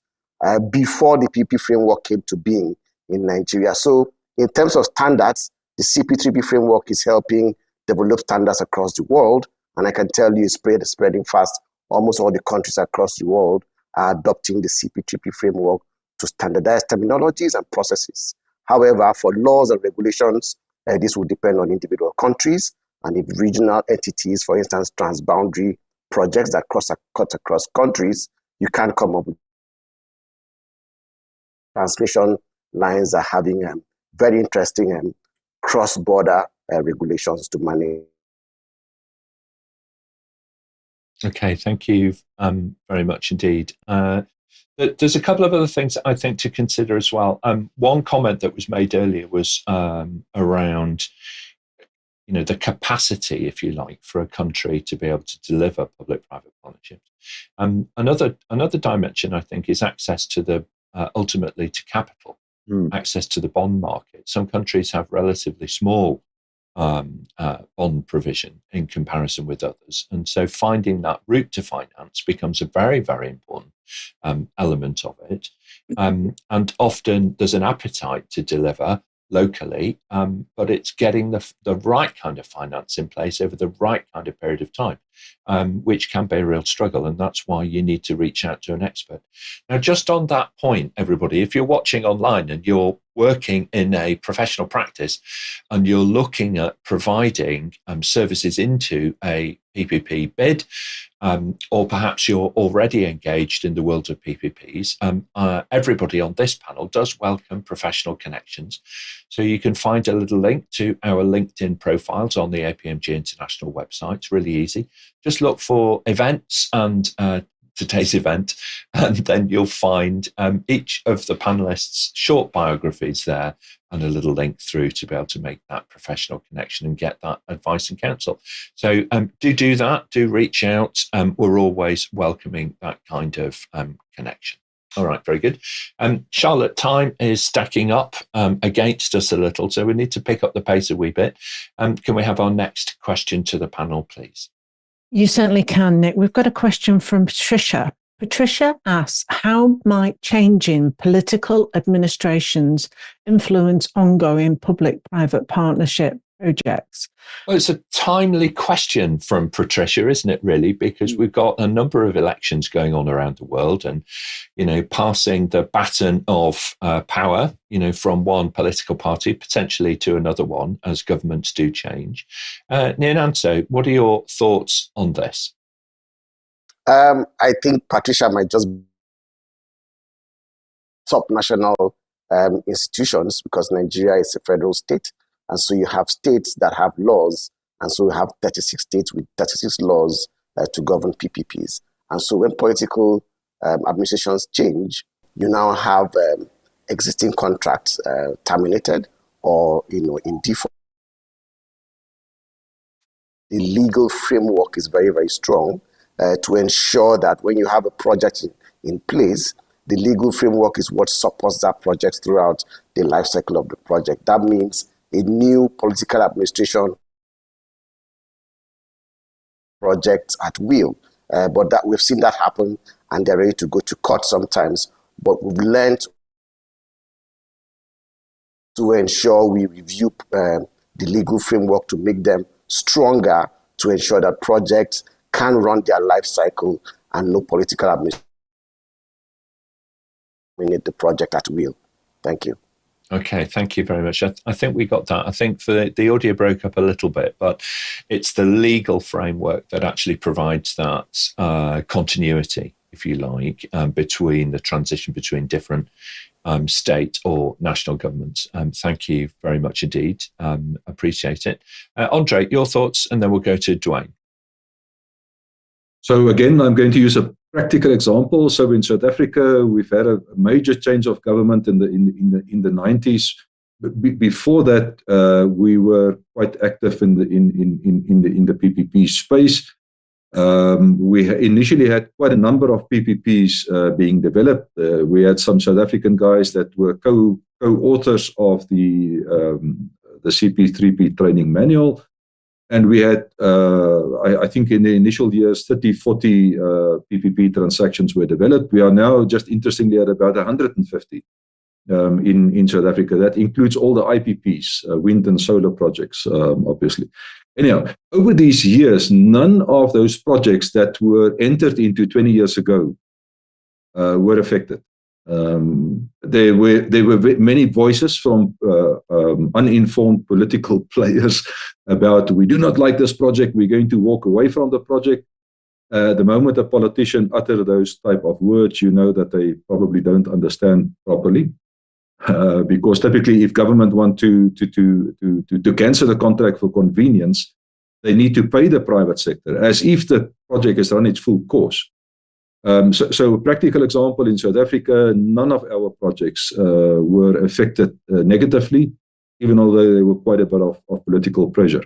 Speaker 4: before the PPP framework came to being in Nigeria. So in terms of standards, the CP3P framework is helping develop standards across the world. And I can tell you it's spreading fast. Almost all the countries across the world are adopting the CP3P framework to standardize terminologies and processes. However, for laws and regulations, this will depend on individual countries, and if regional entities, for instance, transboundary projects that cut across countries, you can't come up with transmission lines that are having very interesting cross-border regulations to manage.
Speaker 1: Okay, thank you very much indeed. There's a couple of other things I think to consider as well. One comment that was made earlier was around, the capacity, if you like, for a country to be able to deliver public-private partnerships. Another dimension, I think, is access to the ultimately to capital, access to the bond market. Some countries have relatively small bond provision in comparison with others. And so finding that route to finance becomes a very, very important element of it. And often there's an appetite to deliver locally, but it's getting the right kind of finance in place over the right kind of period of time. which can be a real struggle. And that's why you need to reach out to an expert. Now, just on that point, everybody, if you're watching online and you're working in a professional practice and you're looking at providing services into a PPP bid, or perhaps you're already engaged in the world of PPPs, everybody on this panel does welcome professional connections. So you can find a little link to our LinkedIn profiles on the APMG International website. It's really easy. Just look for events and today's event, and then you'll find each of the panelists' short biographies there and a little link through to be able to make that professional connection and get that advice and counsel. So do that, do reach out. We're always welcoming that kind of connection. All right, very good. Charlotte, time is stacking up against us a little, so we need to pick up the pace a wee bit. Can we have our next question to the panel, please?
Speaker 7: You certainly can, Nick. We've got a question from Patricia. Patricia asks, how might changing political administrations influence ongoing public-private partnership projects?
Speaker 1: Well, it's a timely question from Patricia, isn't it, really? Because we've got a number of elections going on around the world and, passing the baton of power, from one political party potentially to another one as governments do change. Nyananso, what are your thoughts on this?
Speaker 4: I think Patricia might just top national institutions, because Nigeria is a federal state. And so you have states that have laws. And so you have 36 states with 36 laws to govern PPPs. And so when political administrations change, you now have existing contracts terminated or in default. The legal framework is very, very strong to ensure that when you have a project in place, the legal framework is what supports that project throughout the life cycle of the project. That means a new political administration project at will. But that we've seen that happen, and they're ready to go to court sometimes. But we've learned to ensure we review the legal framework to make them stronger, to ensure that projects can run their life cycle and no political administration the project at will. Thank you.
Speaker 1: Okay, thank you very much. I think we got that. I think the audio broke up a little bit, but it's the legal framework that actually provides that continuity, if you like, between the transition between different state or national governments. Thank you very much indeed. Appreciate it. Andre, your thoughts, and then we'll go to Duane.
Speaker 5: So again, I'm going to use a practical example. So in South Africa, we've had a major change of government in the 90s. Before that, we were quite active in the PPP space. We initially had quite a number of PPPs being developed. We had some South African guys that were co-authors of the CP3P training manual. And we had, I think in the initial years, 30, 40 PPP transactions were developed. We are now just interestingly at about 150 in South Africa. That includes all the IPPs, wind and solar projects, obviously. Anyhow, over these years, none of those projects that were entered into 20 years ago were affected. There were many voices from uninformed political players about, we do not like this project, we're going to walk away from the project. The moment a politician utters those type of words, you know that they probably don't understand properly. Because typically, if government want to cancel the contract for convenience, they need to pay the private sector as if the project has run its full course. So a practical example, in South Africa, none of our projects were affected negatively, even although there were quite a bit of political pressure.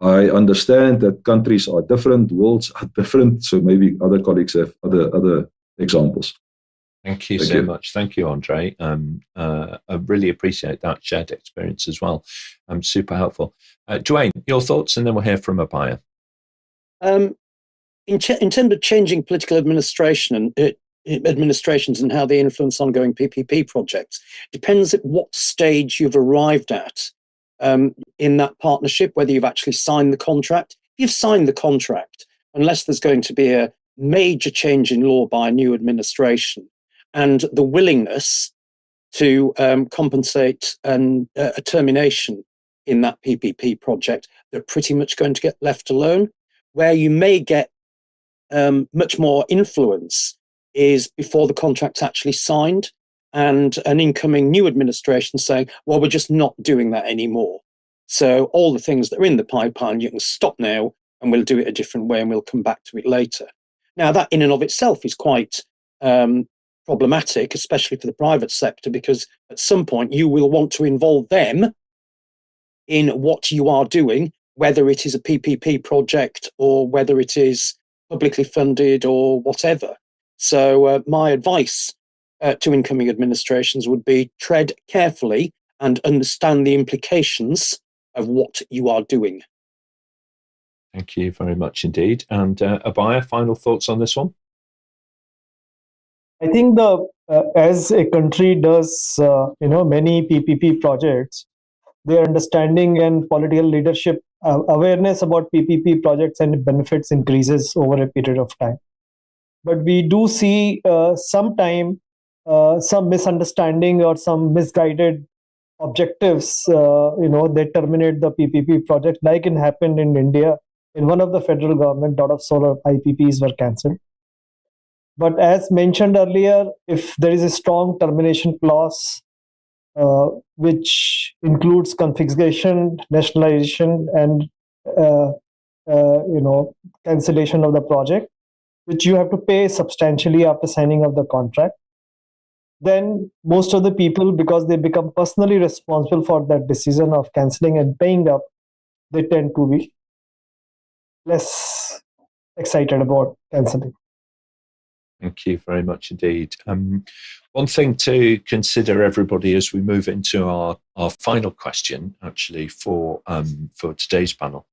Speaker 5: I understand that countries are different, worlds are different, so maybe other colleagues have other examples.
Speaker 1: Thank you so much. Thank you, Andre. I really appreciate that shared experience as well. Super helpful. Duane, your thoughts, and then we'll hear from Abhaya.
Speaker 6: In terms of changing political administration and administrations and how they influence ongoing PPP projects, depends at what stage you've arrived at in that partnership, whether you've actually signed the contract. If you've signed the contract unless there's going to be a major change in law by a new administration and the willingness to compensate a termination in that PPP project, they're pretty much going to get left alone. Where you may get much more influence is before the contract's actually signed and an incoming new administration saying, well, we're just not doing that anymore. So all the things that are in the pipeline, you can stop now and we'll do it a different way and we'll come back to it later. Now, that in and of itself is quite problematic, especially for the private sector, because at some point you will want to involve them in what you are doing, whether it is a PPP project or whether it is publicly funded or whatever. So my advice to incoming administrations would be tread carefully and understand the implications of what you are doing.
Speaker 1: Thank you very much indeed. And Abhaya, final thoughts on this one?
Speaker 2: I think as a country does, many PPP projects, their understanding and political leadership awareness about PPP projects and benefits increases over a period of time. But we do see sometimes some misunderstanding or some misguided objectives, they terminate the PPP project, like it happened in India. In one of the federal government, a lot of solar IPPs were cancelled. But as mentioned earlier, if there is a strong termination clause, which includes confiscation, nationalization, and cancellation of the project, which you have to pay substantially after signing of the contract, then most of the people, because they become personally responsible for that decision of cancelling and paying up, they tend to be less excited about cancelling.
Speaker 1: Thank you very much indeed. One thing to consider, everybody, as we move into our final question, actually, for today's panel,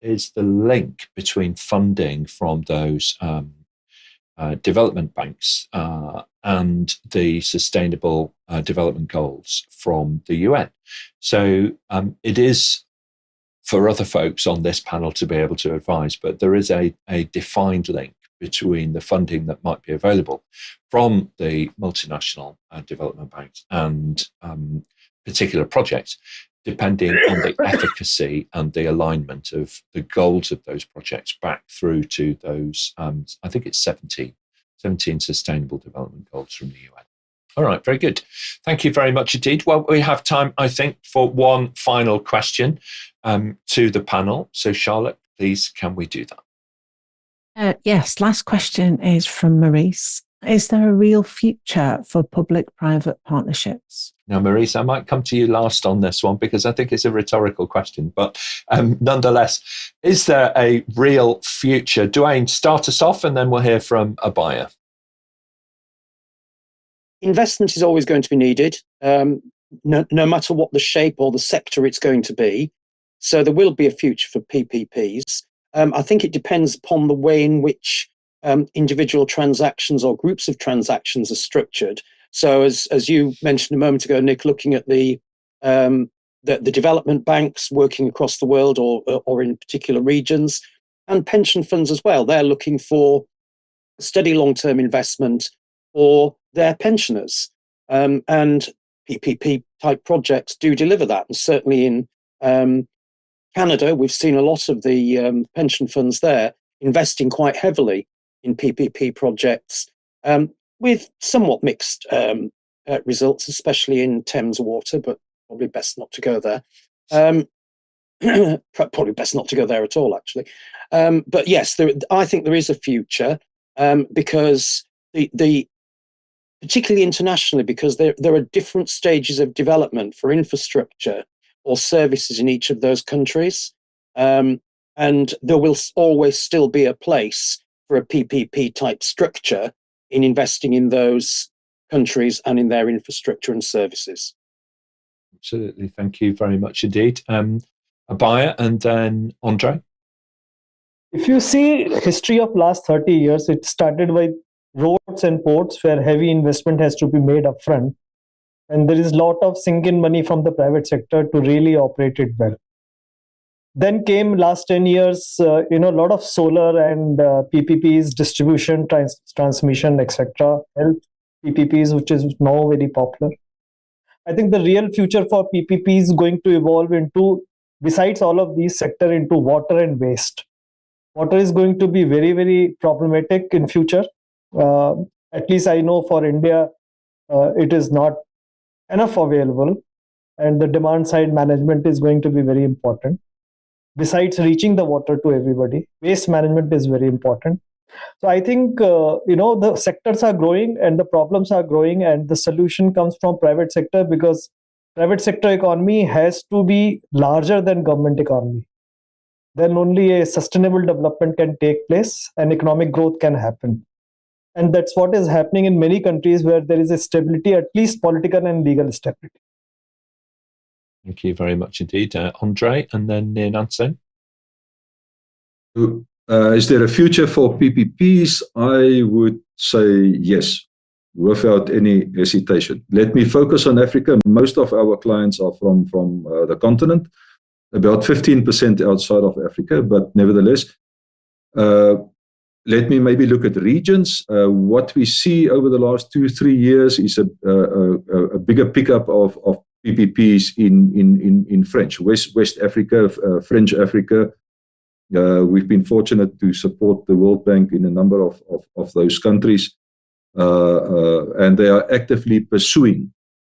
Speaker 1: is the link between funding from those development banks and the Sustainable Development Goals from the UN. So it is for other folks on this panel to be able to advise, but there is a defined link between the funding that might be available from the multinational development banks and particular projects, depending on the efficacy and the alignment of the goals of those projects back through to those, I think it's 17 Sustainable Development Goals from the UN. All right, very good. Thank you very much indeed. Well, we have time, I think, for one final question to the panel. So, Charlotte, please, can we do that?
Speaker 7: Yes, last question is from Maurice. Is there a real future for public-private partnerships?
Speaker 1: Now, Maurice, I might come to you last on this one because I think it's a rhetorical question. But nonetheless, is there a real future? Duane, start us off and then we'll hear from Abhaya.
Speaker 6: Investment is always going to be needed, no matter what the shape or the sector it's going to be. So there will be a future for PPPs. I think it depends upon the way in which individual transactions or groups of transactions are structured. So as you mentioned a moment ago, Nick, looking at the development banks working across the world or in particular regions, and pension funds as well, they're looking for steady long-term investment for their pensioners. And PPP type projects do deliver that. And certainly in Canada, we've seen a lot of the pension funds there investing quite heavily in PPP projects with somewhat mixed results, especially in Thames Water, but probably best not to go there. Probably best not to go there at all, actually. But yes, I think there is a future because particularly internationally, because there are different stages of development for infrastructure or services in each of those countries. And there will always still be a place for a PPP type structure in investing in those countries and in their infrastructure and services.
Speaker 1: Absolutely. Thank you very much indeed. Abhaya and then Andre.
Speaker 2: If you see history of last 30 years, it started with roads and ports where heavy investment has to be made upfront. And there is a lot of sink-in money from the private sector to really operate it well. Then came last 10 years, a lot of solar and PPPs, distribution, transmission, etc. Health PPPs, which is now very popular. I think the real future for PPP is going to evolve into, besides all of these sector, into water and waste. Water is going to be very, very problematic in future. At least I know for India, it is not enough available, and the demand side management is going to be very important. Besides reaching the water to everybody, waste management is very important. So I think, the sectors are growing and the problems are growing, and the solution comes from private sector, because private sector economy has to be larger than government economy. Then only a sustainable development can take place and economic growth can happen. And that's what is happening in many countries where there is a stability, at least political and legal stability.
Speaker 1: Thank you very much indeed. Andre, and then Nyananso.
Speaker 5: Is there a future for PPPs? I would say yes, without any hesitation. Let me focus on Africa. Most of our clients are from the continent, about 15% outside of Africa, but nevertheless, let me maybe look at regions. What we see over the last 2-3 years is a bigger pickup of PPPs in French, West Africa, French Africa. We've been fortunate to support the World Bank in a number of those countries, and they are actively pursuing.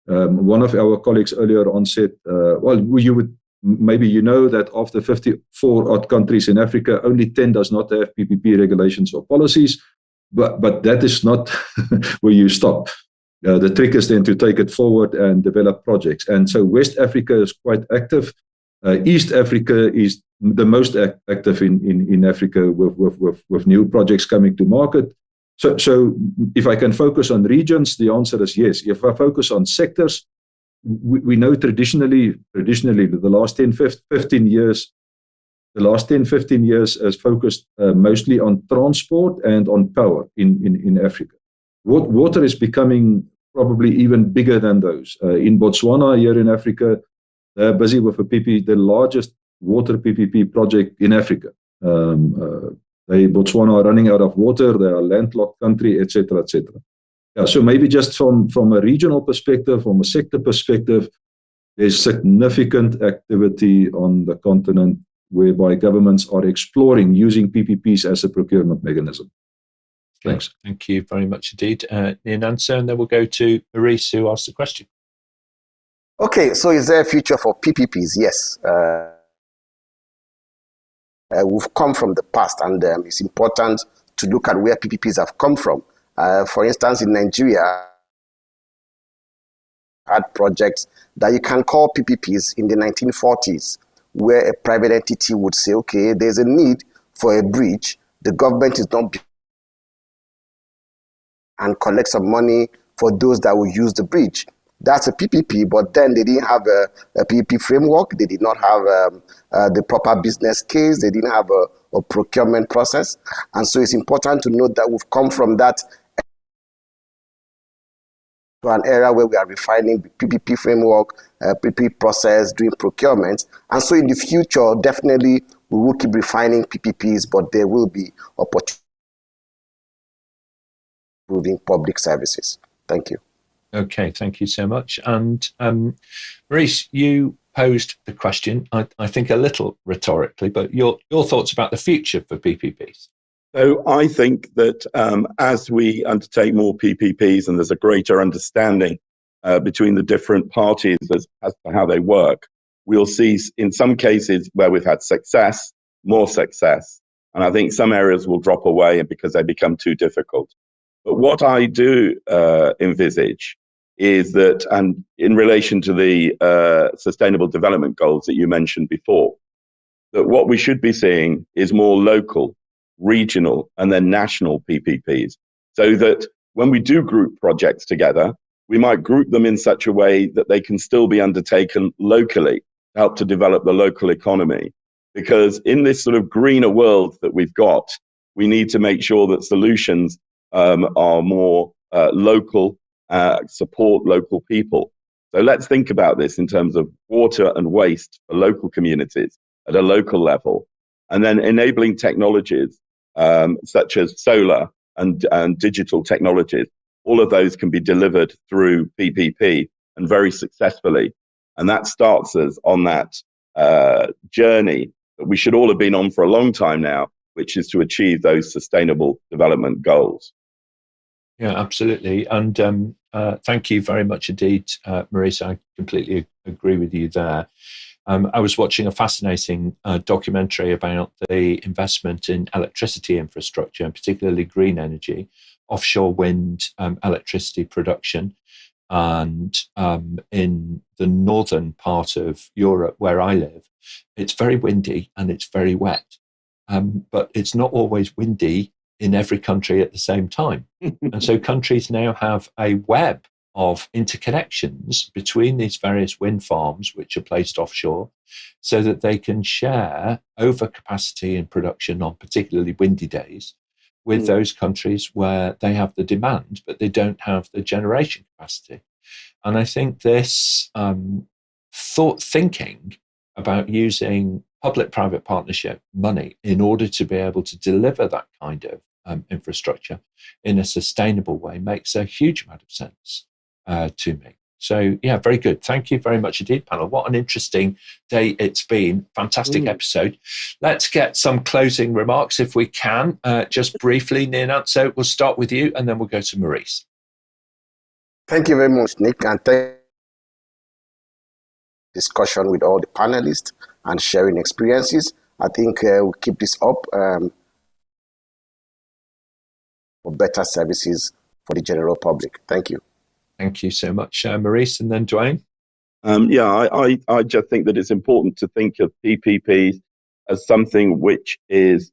Speaker 5: One of our colleagues earlier on said, maybe you know that of the 54 odd countries in Africa, only 10 does not have PPP regulations or policies, but that is not where you stop. The trick is then to take it forward and develop projects. And so West Africa is quite active. East Africa is the most active in Africa with new projects coming to market. So if I can focus on regions, the answer is yes. If I focus on sectors, we know traditionally the last 10-15 years has focused mostly on transport and on power in Africa. Water is becoming probably even bigger than those. In Botswana, here in Africa, they're busy with the largest water PPP project in Africa. Botswana are running out of water. They are a landlocked country, etc., etc. Yeah, so maybe just from a regional perspective, from a sector perspective, there's significant activity on the continent whereby governments are exploring using PPPs as a procurement mechanism. Thanks.
Speaker 1: Thank you very much indeed, Nyananso, and then we'll go to Maurice, who asked the question.
Speaker 4: Okay, so is there a future for PPPs? Yes. We've come from the past, and it's important to look at where PPPs have come from. For instance, in Nigeria, had projects that you can call PPPs in the 1940s, where a private entity would say, okay, there's a need for a bridge, the government is not, and collect some money for those that will use the bridge. That's a PPP, but then they didn't have a PPP framework. They did not have the proper business case. They didn't have a procurement process. And so it's important to note that we've come from that to an era where we are refining the PPP framework, PPP process, doing procurement. And so in the future, definitely we will keep refining PPPs, but there will be opportunities improving public services. Thank you.
Speaker 1: Okay, thank you so much. And Maurice, you posed the question, I think a little rhetorically, but your thoughts about the future for PPPs.
Speaker 3: So I think that as we undertake more PPPs and there's a greater understanding between the different parties as to how they work, we'll see in some cases where we've had success, more success. And I think some areas will drop away because they become too difficult. But what I do envisage is that, and in relation to the Sustainable Development Goals that you mentioned before, that what we should be seeing is more local, regional, and then national PPPs. So that when we do group projects together, we might group them in such a way that they can still be undertaken locally to help to develop the local economy. Because in this sort of greener world that we've got, we need to make sure that solutions are more local, support local people. So let's think about this in terms of water and waste for local communities. at a local level. And then enabling technologies such as solar and digital technologies. All of those can be delivered through PPP and very successfully. And that starts us on that journey that we should all have been on for a long time now, which is to achieve those sustainable development goals.
Speaker 1: Yeah, absolutely. And thank you very much indeed, Maurice. I completely agree with you there. I was watching a fascinating documentary about the investment in electricity infrastructure, and particularly green energy, offshore wind electricity production. And in the northern part of Europe where I live, it's very windy and it's very wet. But it's not always windy in every country at the same time. And so countries now have a web of interconnections between these various wind farms, which are placed offshore, so that they can share overcapacity in production on particularly windy days with those countries where they have the demand, but they don't have the generation capacity. And I think this thinking about using public-private partnership money in order to be able to deliver that kind of infrastructure in a sustainable way makes a huge amount of sense to me. So, yeah, very good. Thank you very much indeed, panel. What an interesting day it's been. Fantastic episode. Let's get some closing remarks if we can. Just briefly, Nyananso, we'll start with you and then we'll go to Maurice.
Speaker 4: Thank you very much, Nick, and thank discussion with all the panelists and sharing experiences. I think we'll keep this up for better services for the general public. Thank you.
Speaker 1: Thank you so much, Maurice, and then Duane.
Speaker 3: I just think that it's important to think of PPP as something which is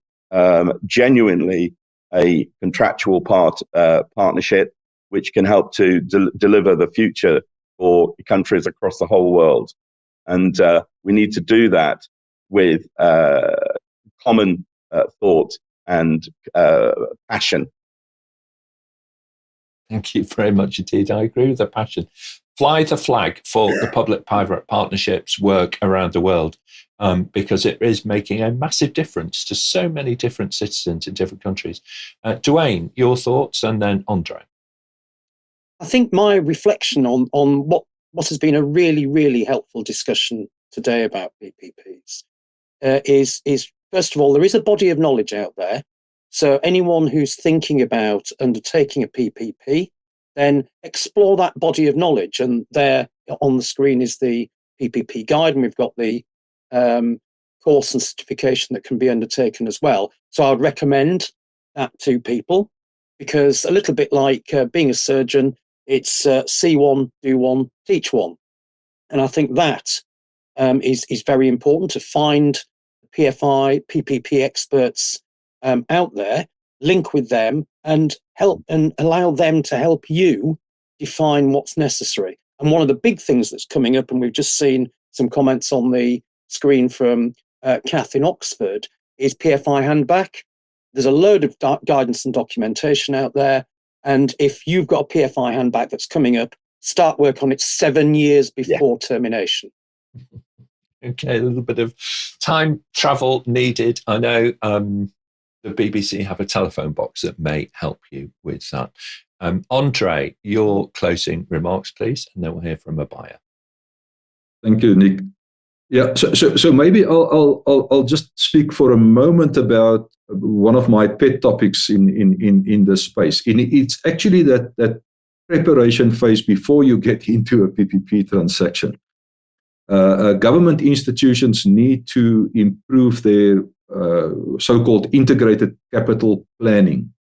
Speaker 3: genuinely a contractual partnership, which can help to deliver the future for countries across the whole world. And we need to do that with common thought and passion.
Speaker 1: Thank you very much indeed. I agree with the passion. Fly the flag for the public-private partnerships work around the world, because it is making a massive difference to so many different citizens in different countries. Duane, your thoughts, and then Andre.
Speaker 6: I think my reflection on what has been a really, really helpful discussion today about PPPs is, first of all, there is a body of knowledge out there. So anyone who's thinking about undertaking a PPP, then explore that body of knowledge. And there on the screen is the PPP guide, and we've got the course and certification that can be undertaken as well. So I would recommend that to people, because a little bit like being a surgeon, it's see one, do one, teach one. And I think that is very important, to find PFI, PPP experts out there, link with them and help and allow them to help you define what's necessary. And one of the big things that's coming up, and we've just seen some comments on the screen from Kath in Oxford, is PFI handback. There's a load of guidance and documentation out there. And if you've got a PFI handback that's coming up, start work on it 7 years before termination.
Speaker 1: Okay, a little bit of time travel needed. I know the BBC have a telephone box that may help you with that. Andre, your closing remarks, please, and then we'll hear from Abhaya.
Speaker 5: Thank you, Nick. Yeah, so maybe I'll just speak for a moment about one of my pet topics in this space. It's actually that preparation phase before you get into a PPP transaction. Government institutions need to improve their so-called integrated capital planning.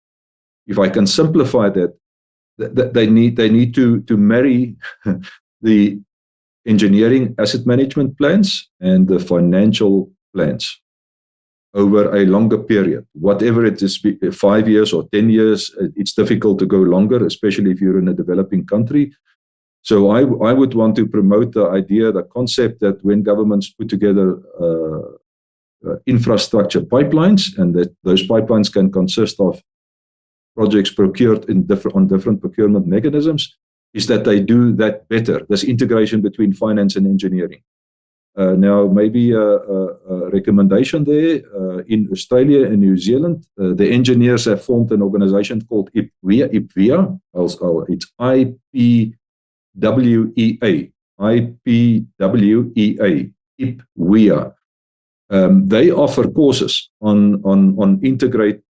Speaker 5: If I can simplify that, they need to marry the engineering asset management plans and the financial plans over a longer period. Whatever it is, 5 years or 10 years, it's difficult to go longer, especially if you're in a developing country. So I would want to promote the idea, the concept that when governments put together infrastructure pipelines, and that those pipelines can consist of projects procured on different procurement mechanisms, is that they do that better, this integration between finance and engineering. Now, maybe a recommendation there. In Australia and New Zealand, the engineers have formed an organization called IPWEA. It's IPWEA. IPWEA. They offer courses on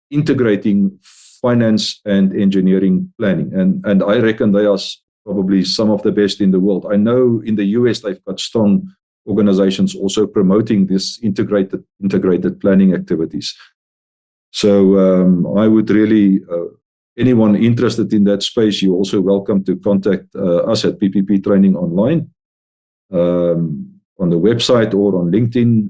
Speaker 5: integrating finance and engineering planning, and I reckon they are probably some of the best in the world. I know in the US they've got strong organizations also promoting this integrated planning activities. So I would really, anyone interested in that space, you're also welcome to contact us at PPP Training Online on the website or on LinkedIn,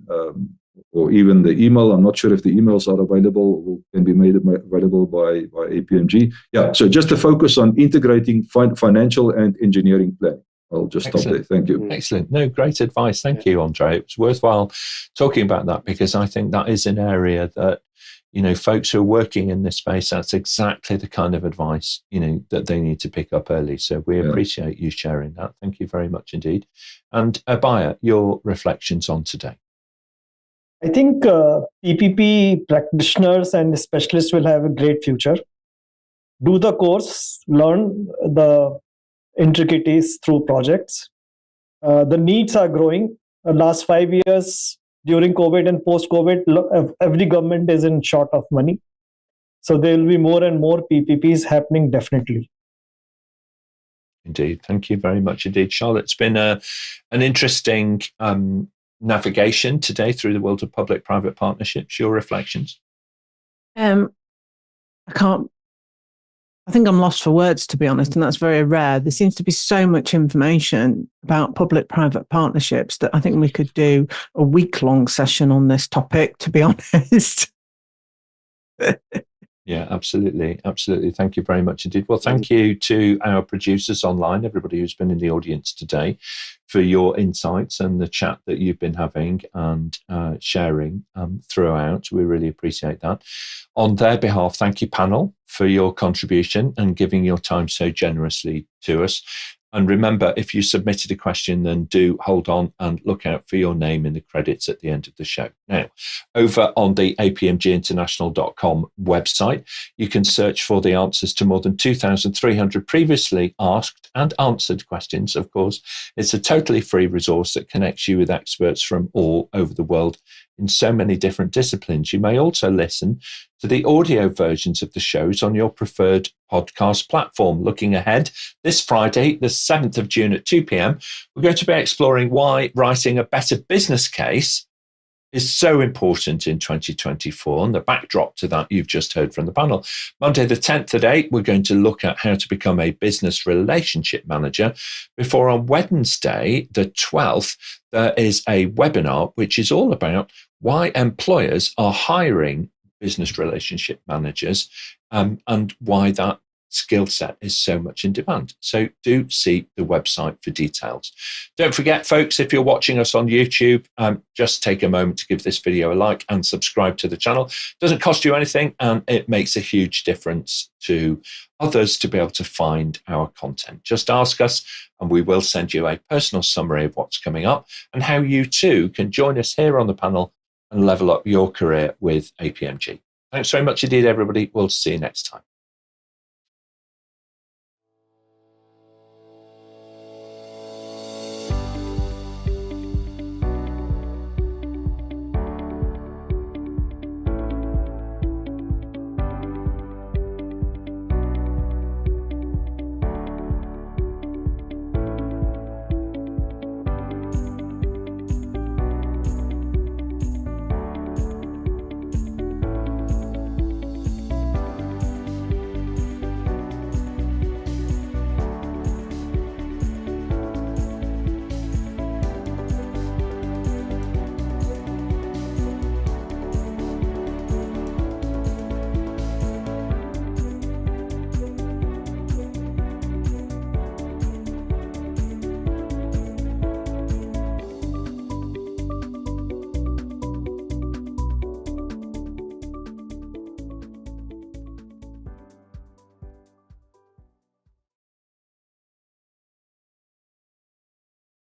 Speaker 5: or even the email. I'm not sure if the emails are available or can be made available by APMG. Yeah, so just to focus on integrating financial and engineering planning. I'll just stop there. Thank you.
Speaker 1: Excellent. No, great advice. Thank you, Andre. It's worthwhile talking about that because I think that is an area that, you know, folks who are working in this space, that's exactly the kind of advice, you know, that they need to pick up early. So we appreciate you sharing that. Thank you very much indeed. And Abhaya, your reflections on today.
Speaker 2: I think PPP practitioners and specialists will have a great future. Do the course, learn the intricacies through projects. The needs are growing. The last 5 years during COVID and post-COVID, every government is in short of money. So there will be more and more PPPs happening definitely.
Speaker 1: Indeed. Thank you very much indeed, Charlotte. It's been an interesting navigation today through the world of public-private partnerships. Your reflections?
Speaker 7: I think I'm lost for words, to be honest, and that's very rare. There seems to be so much information about public-private partnerships that I think we could do a week-long session on this topic, to be honest.
Speaker 1: Yeah, absolutely. Absolutely. Thank you very much indeed. Well, thank you to our producers online, everybody who's been in the audience today, for your insights and the chat that you've been having and sharing throughout. We really appreciate that. On their behalf, thank you, panel, for your contribution and giving your time so generously to us. And remember, if you submitted a question, then do hold on and look out for your name in the credits at the end of the show. Now, over on the apmginternational.com website, you can search for the answers to more than 2,300 previously asked and answered questions, of course. It's a totally free resource that connects you with experts from all over the world in so many different disciplines. You may also listen to the audio versions of the shows on your preferred podcast platform. Looking ahead, this Friday, the 7th of June at 2 p.m, we're going to be exploring why writing a better business case is so important in 2024, and the backdrop to that you've just heard from the panel. Monday the 10th at 8, we're going to look at how to become a business relationship manager, before on Wednesday the 12th, there is a webinar which is all about why employers are hiring business relationship managers and why that skill set is so much in demand. So do see the website for details. Don't forget, folks, if you're watching us on YouTube, just take a moment to give this video a like and subscribe to the channel. It doesn't cost you anything, and it makes a huge difference to others to be able to find our content. Just ask us and we will send you a personal summary of what's coming up and how you too can join us here on the panel and level up your career with APMG. Thanks very much indeed, everybody. We'll see you next time.